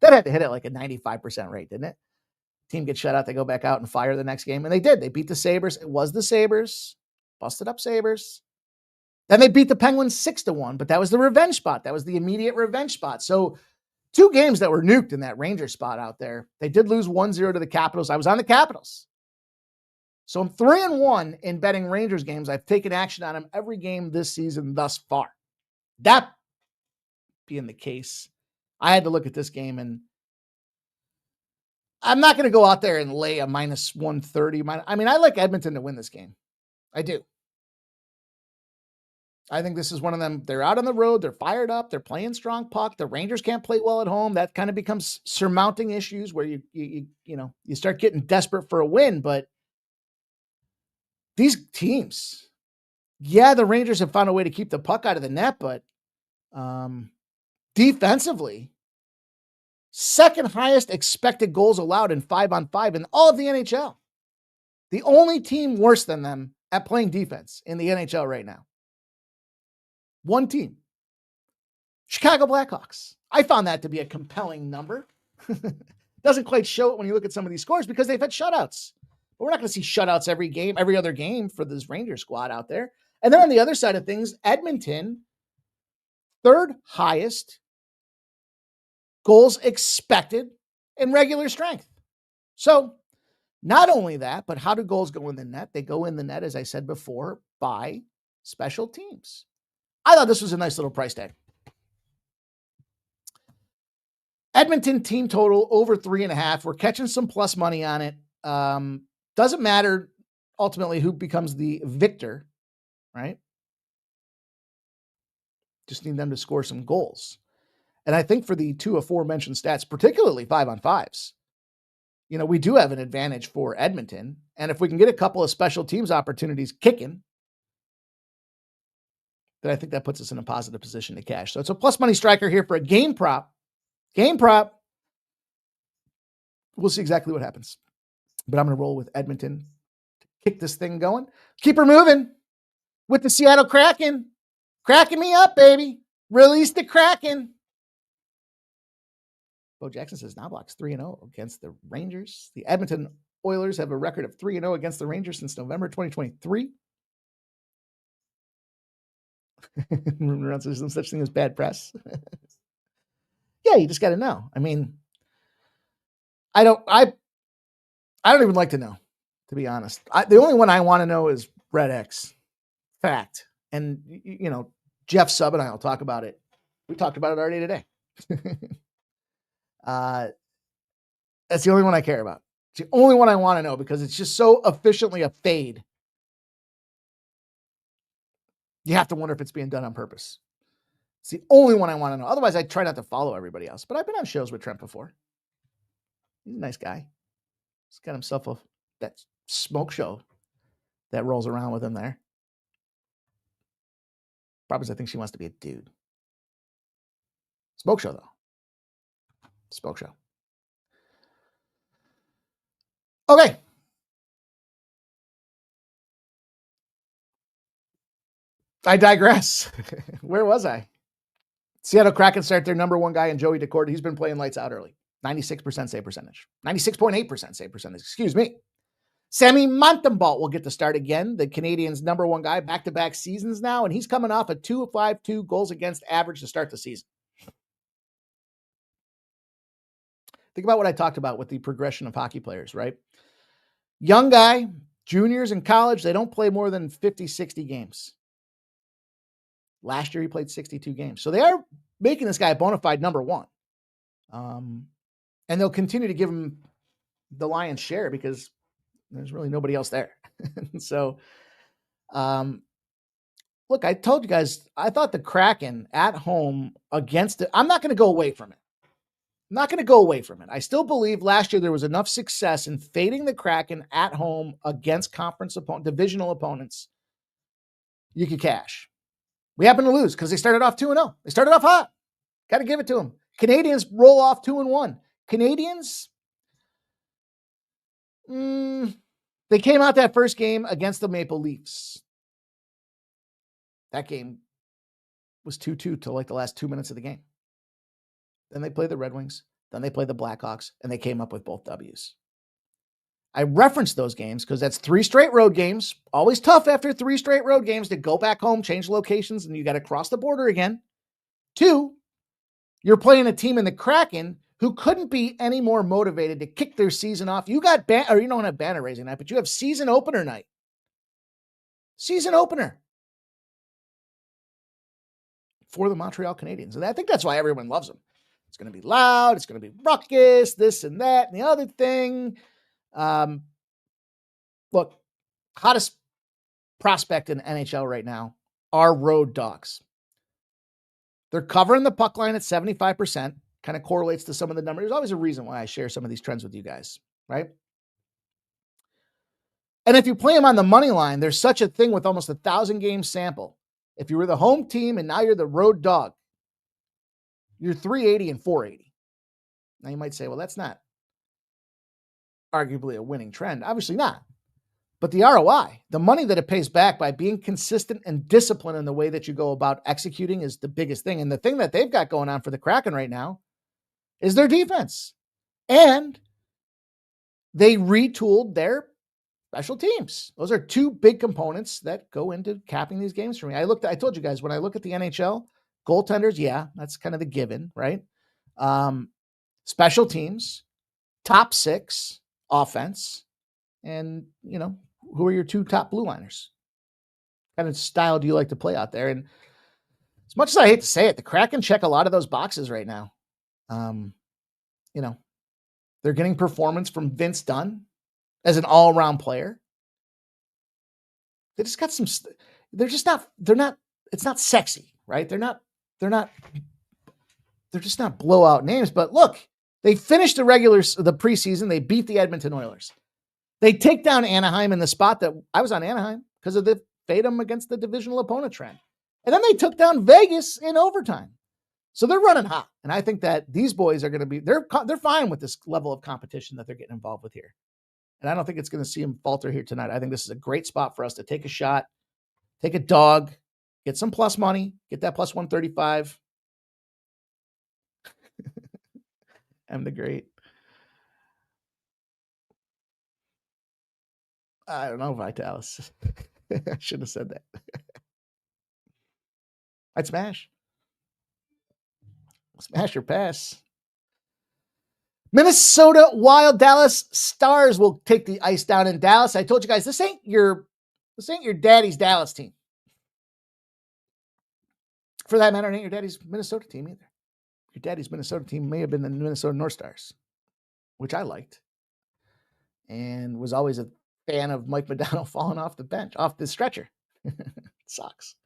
that had to hit it like a 95% rate, didn't it? Team gets shut out. They go back out and fire the next game. And they did. They beat the Sabres. It was the Sabres. Busted up Sabres. Then they beat the Penguins 6-1, but that was the revenge spot. That was the immediate revenge spot. So 2 games that were nuked in that Ranger spot out there. They did lose 1-0 to the Capitals. I was on the Capitals. So I'm 3-1 in betting Rangers games. I've taken action on them every game this season thus far. That being the case, I had to look at this game, and I'm not going to go out there and lay a minus 130. I mean, I like Edmonton to win this game. I do. I think this is one of them. They're out on the road. They're fired up. They're playing strong puck. The Rangers can't play well at home. That kind of becomes surmounting issues where you start getting desperate for a win. But these teams, yeah, the Rangers have found a way to keep the puck out of the net, but defensively, second highest expected goals allowed in 5-on-5 in all of the NHL. The only team worse than them at playing defense in the NHL right now. One team. Chicago Blackhawks. I found that to be a compelling number. Doesn't quite show it when you look at some of these scores because they've had shutouts. But we're not going to see shutouts every other game for this Ranger squad out there. And then on the other side of things, Edmonton, third highest goals expected in regular strength. So not only that, but how do goals go in the net? They go in the net, as I said before, by special teams. I thought this was a nice little price tag. Edmonton team total over 3.5. We're catching some plus money on it. Doesn't matter ultimately who becomes the victor, right? Just need them to score some goals. And I think for the 2 aforementioned stats, particularly 5-on-5s, we do have an advantage for Edmonton. And if we can get a couple of special teams opportunities kicking, then I think that puts us in a positive position to cash. So it's a plus money striker here for a game prop. Game prop. We'll see exactly what happens. But I'm going to roll with Edmonton to kick this thing going. Keep her moving with the Seattle Kraken. Cracking me up, baby. Release the Kraken. Bo Jackson says Knobloch's 3-0 against the Rangers. The Edmonton Oilers have a record of 3-0 against the Rangers since November 2023. There's no such thing as bad press. Yeah, you just got to know. I mean, I don't even like to know, to be honest. The only one I want to know is Red X. Fact. And, Jeff Sub and I will talk about it. We talked about it already today. That's the only one I care about. It's the only one I want to know because it's just so efficiently a fade. You have to wonder if it's being done on purpose. It's the only one I want to know. Otherwise, I try not to follow everybody else. But I've been on shows with Trent before. He's a nice guy. He's got himself that smoke show that rolls around with him there. Problem is, I think she wants to be a dude. Smoke show, though. Smoke show. Okay. I digress. Where was I? Seattle Kraken start their number one guy in Joey Decorda. He's been playing lights out early. 96% save percentage. 96.8% save percentage. Excuse me. Sammy Montembeault will get to start again. The Canadiens' number one guy, back-to-back seasons now, and he's coming off a 2.52 goals against average to start the season. Think about what I talked about with the progression of hockey players, right? Young guy, juniors in college, they don't play more than 50, 60 games. Last year, he played 62 games. So they are making this guy a bona fide number one. And they'll continue to give him the lion's share because there's really nobody else there. So, look, I told you guys, I thought the Kraken at home against it, I'm not going to go away from it. I still believe last year there was enough success in fading the Kraken at home against divisional opponents. You could cash. We happen to lose because they started off 2-0. They started off hot. Got to give it to them. Canadians roll off 2-1. Canadians, they came out that first game against the Maple Leafs. That game was 2-2 till like the last 2 minutes of the game. Then they played the Red Wings. Then they played the Blackhawks, and they came up with both W's. I referenced those games because that's 3 straight road games. Always tough after 3 straight road games to go back home, change locations, and you got to cross the border again. 2, you're playing a team in the Kraken who couldn't be any more motivated to kick their season off. You got you don't have banner raising night, but you have season opener night. Season opener for the Montreal Canadiens. And I think that's why everyone loves them. It's going to be loud. It's going to be ruckus, this and that and the other thing. Look, hottest prospect in NHL right now are road dogs. They're covering the puck line at 75%. Kind of correlates to some of the numbers. There's always a reason why I share some of these trends with you guys, right? And if you play them on the money line, there's such a thing with almost 1,000 game sample. If you were the home team and now you're the road dog, you're 380 and 480. Now you might say, well, that's not arguably a winning trend. Obviously not. But the ROI, the money that it pays back by being consistent and disciplined in the way that you go about executing is the biggest thing. And the thing that they've got going on for the Kraken right now is their defense. And they retooled their special teams. Those are 2 big components that go into capping these games for me. I told you guys, when I look at the NHL, goaltenders, yeah, that's kind of the given, right? Special teams, top 6 offense, and, who are your 2 top blue liners? What kind of style do you like to play out there? And as much as I hate to say it, the Kraken check a lot of those boxes right now. They're getting performance from Vince Dunn as an all-around player. They just got some, it's not sexy, right? They're just not blowout names, but look, they finished the preseason. They beat the Edmonton Oilers. They take down Anaheim in the spot that I was on Anaheim because of the fade them against the divisional opponent trend. And then they took down Vegas in overtime. So they're running hot. And I think that these boys are going to be, they're fine with this level of competition that they're getting involved with here. And I don't think it's going to see them falter here tonight. I think this is a great spot for us to take a shot, take a dog, get some plus money, get that plus 135. I'm the great. I don't know, Vitalis. I should have said that. I'd smash. Smash or pass. Minnesota Wild, Dallas Stars will take the ice down in Dallas. I told you guys, this ain't your daddy's Dallas team. For that matter, it ain't your daddy's Minnesota team either. Your daddy's Minnesota team may have been the Minnesota North Stars, which I liked, and was always a fan of Mike Modano falling off the stretcher. Sucks.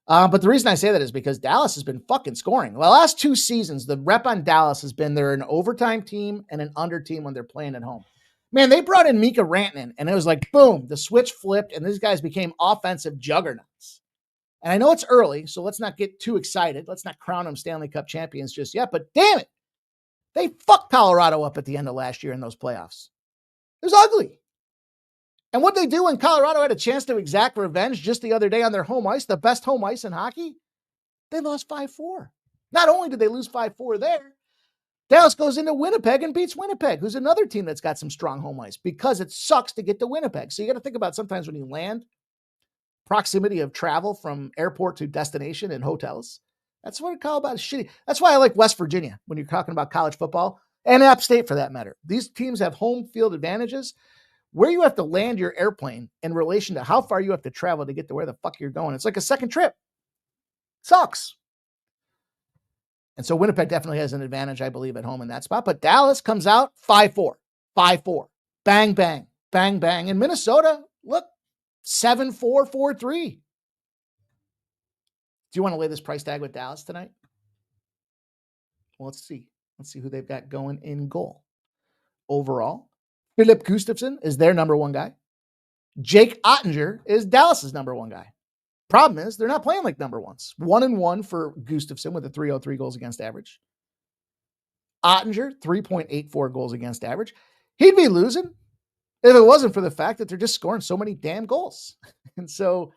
But the reason I say that is because Dallas has been fucking scoring. Well, the last 2 seasons, the rep on Dallas has been they're an overtime team and an under team when they're playing at home. Man, they brought in Mika Rantanen, and it was like, boom, the switch flipped, and these guys became offensive juggernauts. And I know it's early, so let's not get too excited. Let's not crown them Stanley Cup champions just yet, but damn it, they fucked Colorado up at the end of last year in those playoffs. It was ugly. And what they do when Colorado had a chance to exact revenge just the other day on their home ice, the best home ice in hockey, they lost 5-4. Not only did they lose 5-4 there, Dallas goes into Winnipeg and beats Winnipeg, who's another team that's got some strong home ice, because it sucks to get to Winnipeg. So you got to think about sometimes when you land, proximity of travel from airport to destination and hotels. That's what I call about shitty. That's why I like West Virginia when you're talking about college football, and App State for that matter. These teams have home field advantages. Where you have to land your airplane in relation to how far you have to travel to get to where the fuck you're going. It's like a second trip. Sucks. And so Winnipeg definitely has an advantage, I believe, at home in that spot. But Dallas comes out 5-4, 5-4, bang, bang, bang, bang. And Minnesota, look, 7-4, 4-3. Do you want to lay this price tag with Dallas tonight? Well, let's see. Let's see who they've got going in goal. Overall, Philip Gustafsson is their number 1 guy. Jake Ottinger is Dallas's number 1 guy. Problem is, they're not playing like number ones. 1-1 for Gustafsson with a .303 goals against average. Ottinger, 3.84 goals against average. He'd be losing if it wasn't for the fact that they're just scoring so many damn goals. And so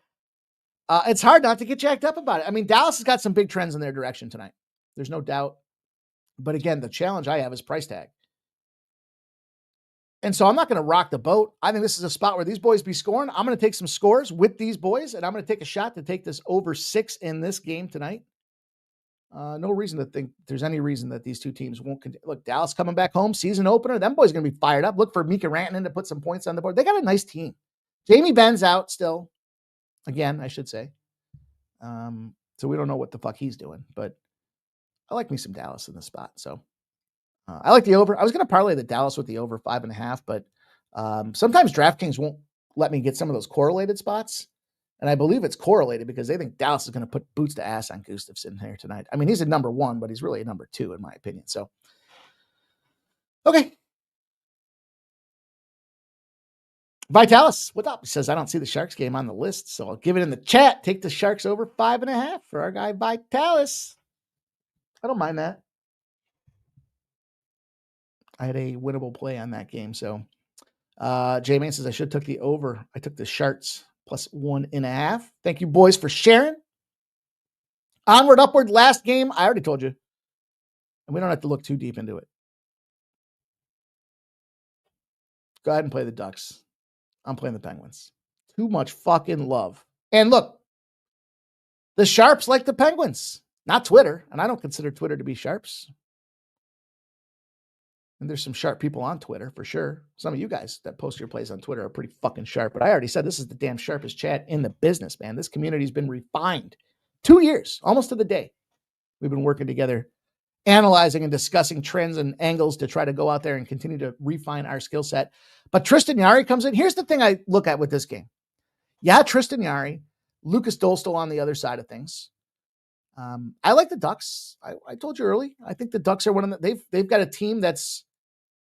it's hard not to get jacked up about it. I mean, Dallas has got some big trends in their direction tonight. There's no doubt. But again, the challenge I have is price tag. And so I'm not going to rock the boat. I think this is a spot where these boys be scoring. I'm going to take some scores with these boys, and I'm going to take a shot to take this over 6 in this game tonight. No reason to think there's any reason that these two teams won't continue. Look, Dallas coming back home, season opener. Them boys are going to be fired up. Look for Mika Rantanen to put some points on the board. They got a nice team. Jamie Benn's out still. Again, I should say. So we don't know what the fuck he's doing, but I like me some Dallas in this spot. So I like the over. I was going to parlay the Dallas with the over 5.5, but sometimes DraftKings won't let me get some of those correlated spots. And I believe it's correlated because they think Dallas is going to put boots to ass on Gustafsson here tonight. I mean, he's a number 1, but he's really a number 2 in my opinion. So, okay. Vitalis, what up? He says, I don't see the Sharks game on the list, so I'll give it in the chat. Take the Sharks over 5.5 for our guy Vitalis. I don't mind that. I had a winnable play on that game. So J-Man says I should have took the over. I took the Sharks plus 1.5. Thank you, boys, for sharing. Onward, upward, last game. I already told you. And we don't have to look too deep into it. Go ahead and play the Ducks. I'm playing the Penguins. Too much fucking love. And look, the Sharps like the Penguins. Not Twitter. And I don't consider Twitter to be Sharps. And there's some sharp people on Twitter, for sure. Some of you guys that post your plays on Twitter are pretty fucking sharp. But I already said this is the damn sharpest chat in the business, man. This community's been refined. 2 years, almost to the day. We've been working together, analyzing and discussing trends and angles to try to go out there and continue to refine our skill set. But Tristan Jarry comes in. Here's the thing I look at with this game. Yeah, Tristan Jarry, Lucas Dolstol on the other side of things. I like the Ducks. I told you early. I think the Ducks are one of the, they've got a team that's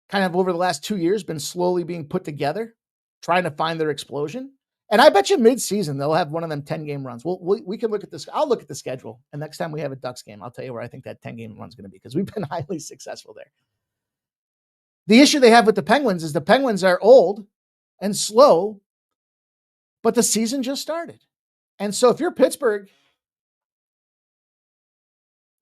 kind of over the last 2 years been slowly being put together, trying to find their explosion. And I bet you mid-season they'll have one of them 10-game runs. We can look at this. I'll look at the schedule. And next time we have a Ducks game, I'll tell you where I think that 10-game run is going to be, because we've been highly successful there. The issue they have with the Penguins is the Penguins are old and slow, but the season just started. And so if you're Pittsburgh,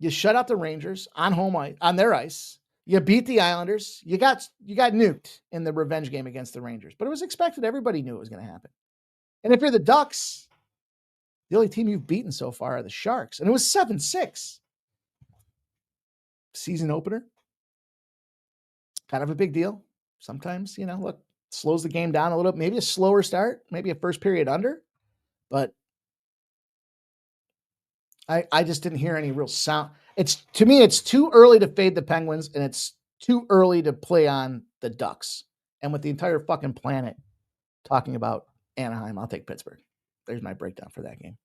you shut out the Rangers on home ice, on their ice. You beat the Islanders. You got nuked in the revenge game against the Rangers, but it was expected. Everybody knew it was going to happen. And if you're the Ducks, The only team you've beaten so far are the Sharks. And it was 7-6. Season opener. Kind of a big deal. Sometimes, look, slows the game down a little. Maybe a slower start. Maybe a first period under. But I just didn't hear any real sound. To me, it's too early to fade the Penguins, and it's too early to play on the Ducks. And with the entire fucking planet talking about Anaheim, I'll take Pittsburgh. There's my breakdown for that game.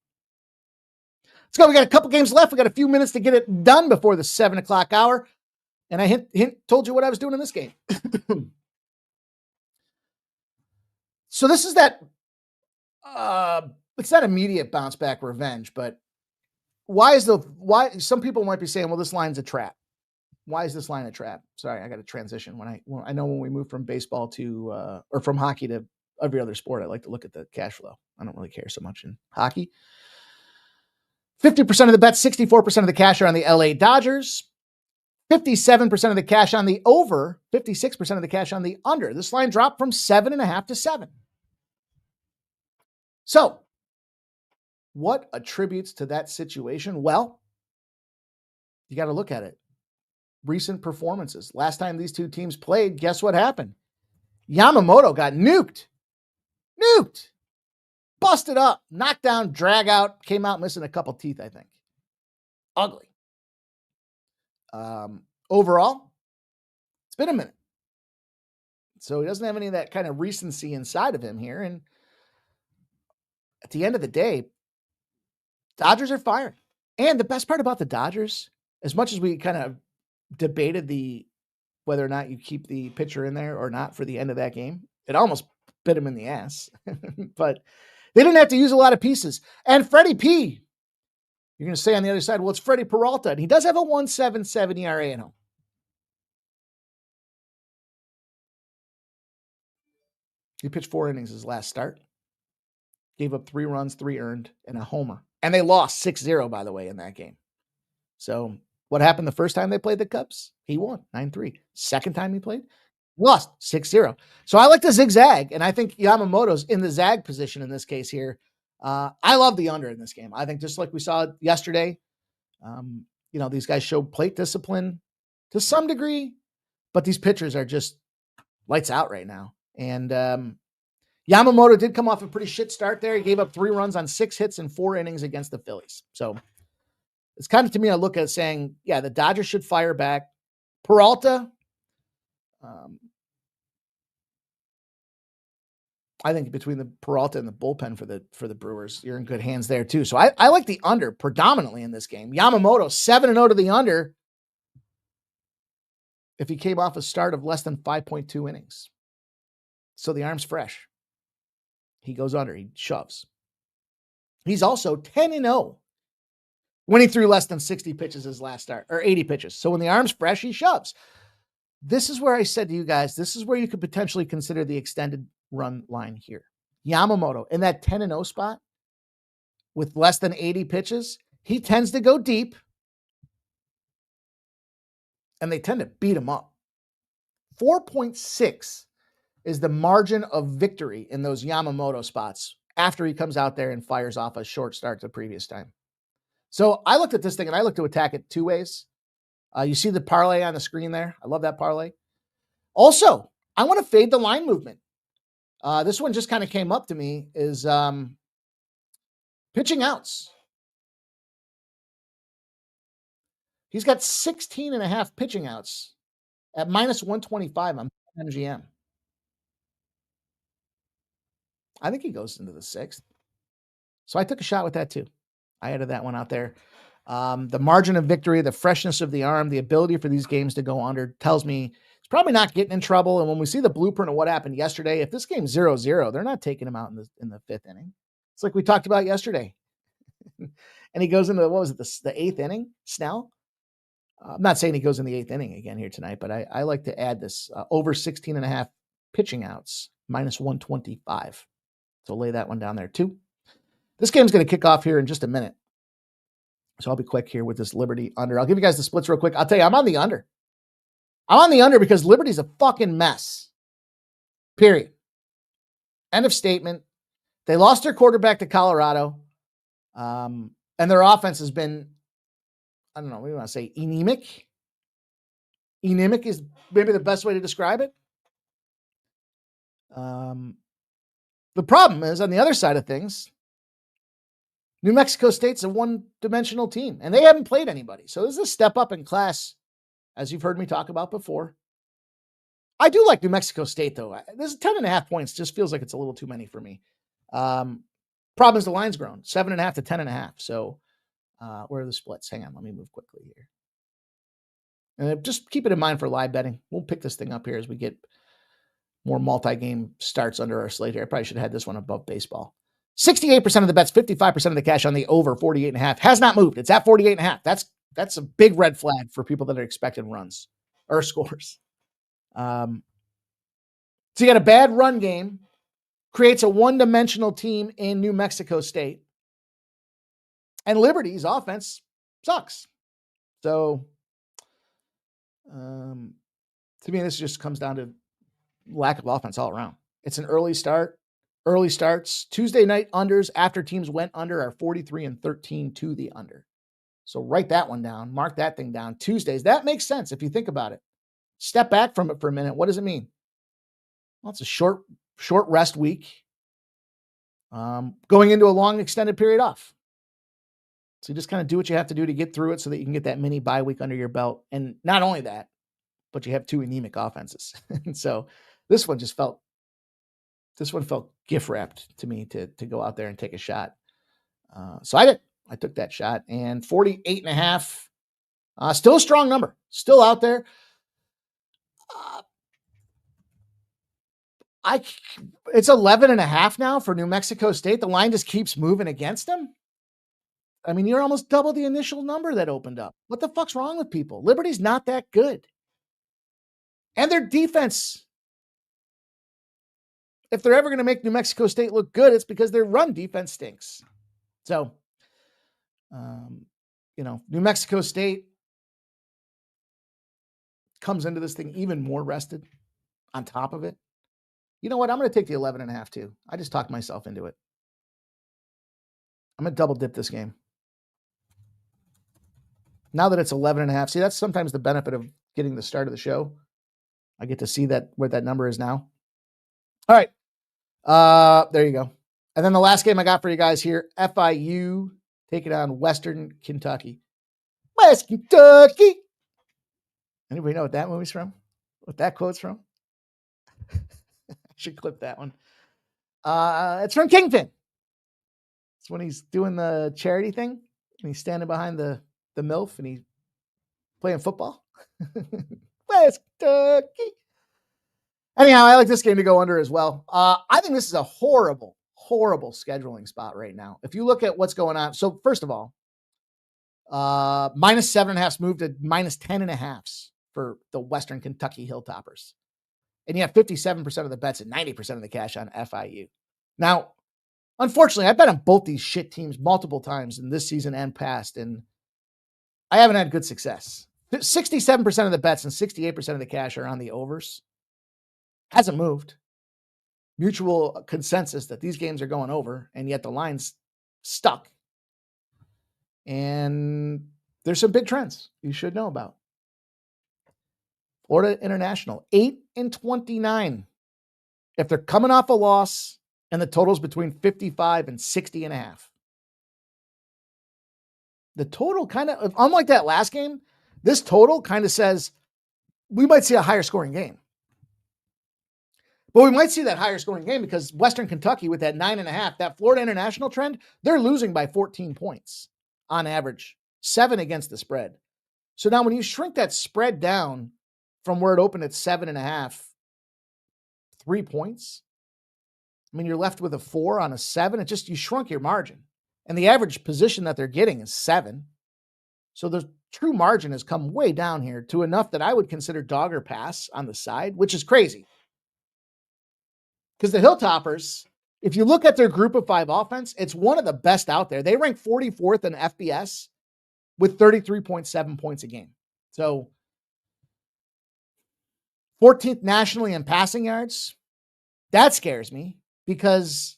Let's go. We got a couple games left. We got a few minutes to get it done before the 7 o'clock hour. And I told you what I was doing in this game. So this is that, it's not immediate bounce back revenge, but why some people might be saying, well, this line's a trap. Why is this line a trap? Sorry, I got to transition. I know when we move from baseball to, or from hockey to every other sport, I like to look at the cash flow. I don't really care so much in hockey. 50% of the bets, 64% of the cash are on the LA Dodgers. 57% of the cash on the over, 56% of the cash on the under. This line dropped from 7.5 to 7. So, what attributes to that situation? Well, you got to look at it. Recent performances. Last time these two teams played, guess what happened? Yamamoto got nuked. Busted up, knocked down, drag out, came out missing a couple teeth, I think. Ugly. Overall, it's been a minute. So he doesn't have any of that kind of recency inside of him here. And at the end of the day, Dodgers are firing. And the best part about the Dodgers, as much as we kind of debated whether or not you keep the pitcher in there or not for the end of that game, it almost bit him in the ass. But they didn't have to use a lot of pieces. And Freddie P, you're going to say on the other side, well, it's Freddie Peralta. And he does have a 1.77 ERA at home. He pitched 4 innings his last start. Gave up 3 runs, 3 earned, and a homer. And they lost 6-0, by the way, in that game. So what happened the first time they played the Cubs? He won 9-3. Second time he played, lost 6-0. So I like to zigzag, and I think Yamamoto's in the zag position in this case here. I love the under in this game. I think just like we saw yesterday, these guys showed plate discipline to some degree, but these pitchers are just lights out right now. And Yamamoto did come off a pretty shit start there. He gave up 3 runs on 6 hits in 4 innings against the Phillies. So it's kind of, to me, I look at it saying, yeah, the Dodgers should fire back. Peralta, I think between the Peralta and the bullpen for the Brewers, you're in good hands there too. So I like the under predominantly in this game. Yamamoto 7-0 to the under if he came off a start of less than 5.2 innings. So the arm's fresh. He goes under. He shoves. He's also 10-0 when he threw less than 60 pitches his last start, or 80 pitches. So when the arm's fresh, he shoves. This is where I said to you guys, this is where you could potentially consider the extended run line here. Yamamoto in that 10-0 spot with less than 80 pitches, he tends to go deep and they tend to beat him up. 4.6 is the margin of victory in those Yamamoto spots after he comes out there and fires off a short start the previous time. So I looked at this thing and I looked to attack it 2 ways. You see the parlay on the screen there. I love that parlay. Also, I want to fade the line movement. This one just kind of came up to me is pitching outs. He's got 16.5 pitching outs at minus 125 on MGM. I think he goes into the 6th. So I took a shot with that too. I added that one out there. The margin of victory, the freshness of the arm, the ability for these games to go under tells me he's probably not getting in trouble. And when we see the blueprint of what happened yesterday, if this game's 0-0, they're not taking him out in the 5th inning. It's like we talked about yesterday. And he goes into, what was it, the 8th inning, Snell? I'm not saying he goes in the 8th inning again here tonight, but I like to add this over 16.5 pitching outs, minus 125. So lay that one down there too. This game's going to kick off here in just a minute. So I'll be quick here with this Liberty under. I'll give you guys the splits real quick. I'll tell you, I'm on the under. I'm on the under because Liberty's a fucking mess. Period. End of statement. They lost their quarterback to Colorado. And their offense has been, I don't know, what do you want to say, anemic? Anemic is maybe the best way to describe it. The problem is, on the other side of things, New Mexico State's a one-dimensional team, and they haven't played anybody. So this is a step up in class, as you've heard me talk about before. I do like New Mexico State, though. This 10.5 points just feels like it's a little too many for me. Problem is the line's grown 7.5 to 10.5. So where are the splits? Hang on, let me move quickly here. And just keep it in mind for live betting. We'll pick this thing up here as we get more multi-game starts under our slate here. I probably should have had this one above baseball. 68% of the bets, 55% of the cash on the over 48.5 has not moved. It's at 48.5. That's a big red flag for people that are expecting runs or scores. So you got a bad run game, creates a one-dimensional team in New Mexico State, and Liberty's offense sucks. So to me, this just comes down to lack of offense all around. It's an early start. Early starts. Tuesday night unders after teams went under are 43-13 to the under. So write that one down. Mark that thing down. Tuesdays. That makes sense if you think about it. Step back from it for a minute. What does it mean? Well, it's a short rest week. Going into a long extended period off. So you just kind of do what you have to do to get through it so that you can get that mini bye week under your belt. And not only that, but you have two anemic offenses. And so this one felt gift wrapped to me to go out there and take a shot. So I did. I took that shot, and 48.5, still a strong number, still out there. It's 11.5 now for New Mexico State. The line just keeps moving against them. I mean, you're almost double the initial number that opened up. What the fuck's wrong with people? Liberty's not that good. And their defense, if they're ever going to make New Mexico State look good, it's because their run defense stinks. So, New Mexico State comes into this thing even more rested on top of it. You know what? I'm going to take the 11.5 too. I just talked myself into it. I'm going to double dip this game. Now that it's 11.5, see, that's sometimes the benefit of getting the start of the show. I get to see that what that number is now. All right. There you go. And then the last game I got for you guys here, FIU taking on Western Kentucky. West Kentucky. Anybody know what that movie's from? What that quote's from? I should clip that one. It's from Kingpin. It's when he's doing the charity thing and he's standing behind the MILF and he's playing football. West Kentucky. Anyhow, I like this game to go under as well. I think this is a horrible, horrible scheduling spot right now. If you look at what's going on. So first of all, minus 7.5 moved to minus 10.5 for the Western Kentucky Hilltoppers. And you have 57% of the bets and 90% of the cash on FIU. Now, unfortunately, I bet on both these shit teams multiple times in this season and past, and I haven't had good success. 67% of the bets and 68% of the cash are on the overs. Hasn't moved. Mutual consensus that these games are going over, and yet the line's stuck. And there's some big trends you should know about. Florida International, 8-29. If they're coming off a loss and the total's between 55 and 60.5. The total kind of, unlike that last game, this total kind of says we might see a higher scoring game. But we might see that higher scoring game because Western Kentucky with that 9.5, that Florida International trend, they're losing by 14 points on average, 7 against the spread. So now when you shrink that spread down from where it opened at 7.5, 3 points, I mean, you're left with a 4 on a 7. It just, you shrunk your margin. And the average position that they're getting is 7. So the true margin has come way down here to enough that I would consider dog or pass on the side, which is crazy. Because the Hilltoppers, if you look at their group of 5 offense, it's one of the best out there. They rank 44th in FBS with 33.7 points a game. So 14th nationally in passing yards. That scares me because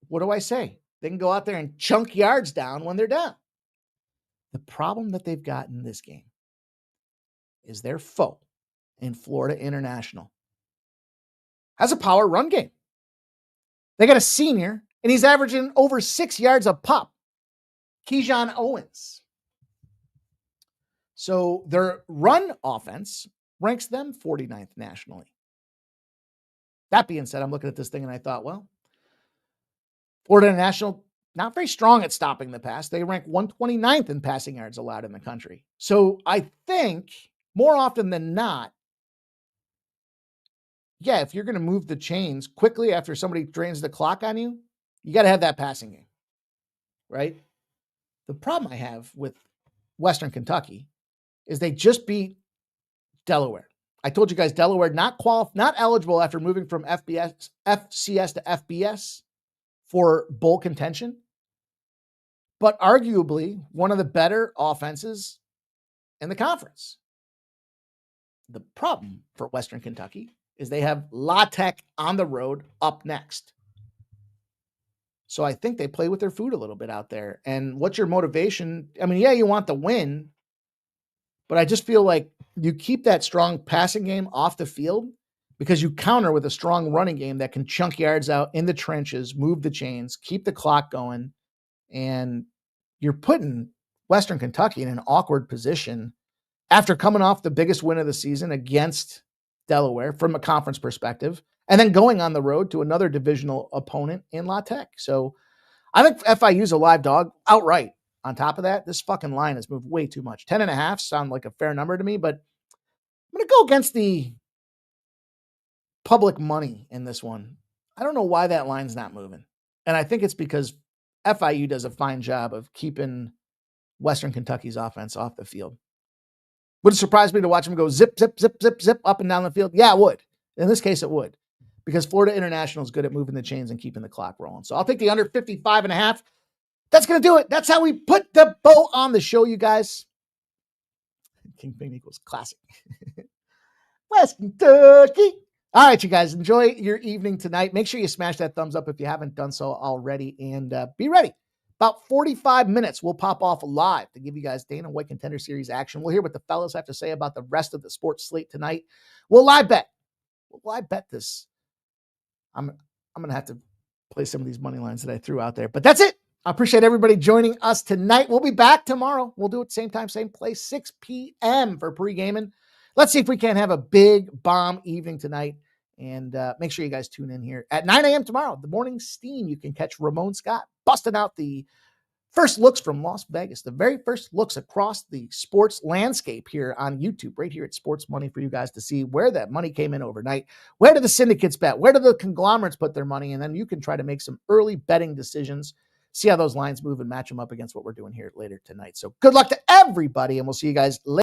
what do I say? They can go out there and chunk yards down when they're down. The problem that they've got in this game is their foe in Florida International has a power run game. They got a senior, and he's averaging over 6 yards a pop. Keyshawn Owens. So their run offense ranks them 49th nationally. That being said, I'm looking at this thing and I thought, well, Florida International, not very strong at stopping the pass. They rank 129th in passing yards allowed in the country. So I think more often than not, yeah, if you're going to move the chains quickly after somebody drains the clock on you, you got to have that passing game, right? The problem I have with Western Kentucky is they just beat Delaware. I told you guys Delaware not eligible after moving from FCS to FBS for bowl contention, but arguably one of the better offenses in the conference. The problem for Western Kentucky is they have La Tech on the road up next. So I think they play with their food a little bit out there. And what's your motivation? I mean, yeah, you want the win, but I just feel like you keep that strong passing game off the field because you counter with a strong running game that can chunk yards out in the trenches, move the chains, keep the clock going. And you're putting Western Kentucky in an awkward position after coming off the biggest win of the season against Delaware from a conference perspective, and then going on the road to another divisional opponent in La Tech. So I think FIU's a live dog outright. On top of that, this fucking line has moved way too much. 10.5 sound like a fair number to me, but I'm going to go against the public money in this one. I don't know why that line's not moving. And I think it's because FIU does a fine job of keeping Western Kentucky's offense off the field. Would it surprise me to watch them go zip, zip, zip, zip, zip up and down the field? Yeah, it would. In this case, it would. Because Florida International is good at moving the chains and keeping the clock rolling. So I'll take the under 55.5. That's going to do it. That's how we put the bow on the show, you guys. Kingpin equals classic. West Kentucky. All right, you guys, enjoy your evening tonight. Make sure you smash that thumbs up if you haven't done so already. And be ready. About 45 minutes, we'll pop off live to give you guys Dana White Contender Series action. We'll hear what the fellas have to say about the rest of the sports slate tonight. We'll live bet. We'll live bet this. I'm going to have to play some of these money lines that I threw out there. But that's it. I appreciate everybody joining us tonight. We'll be back tomorrow. We'll do it same time, same place, 6 p.m. for pre-gaming. Let's see if we can't have a big bomb evening tonight. And make sure you guys tune in here at 9 a.m. tomorrow. The morning steam. You can catch Ramon Scott busting out the first looks from Las Vegas, the very first looks across the sports landscape here on YouTube, right here at Sports Money, for you guys to see where that money came in overnight. Where do the syndicates bet? Where do the conglomerates put their money? And then you can try to make some early betting decisions, see how those lines move and match them up against what we're doing here later tonight. So good luck to everybody, and we'll see you guys later.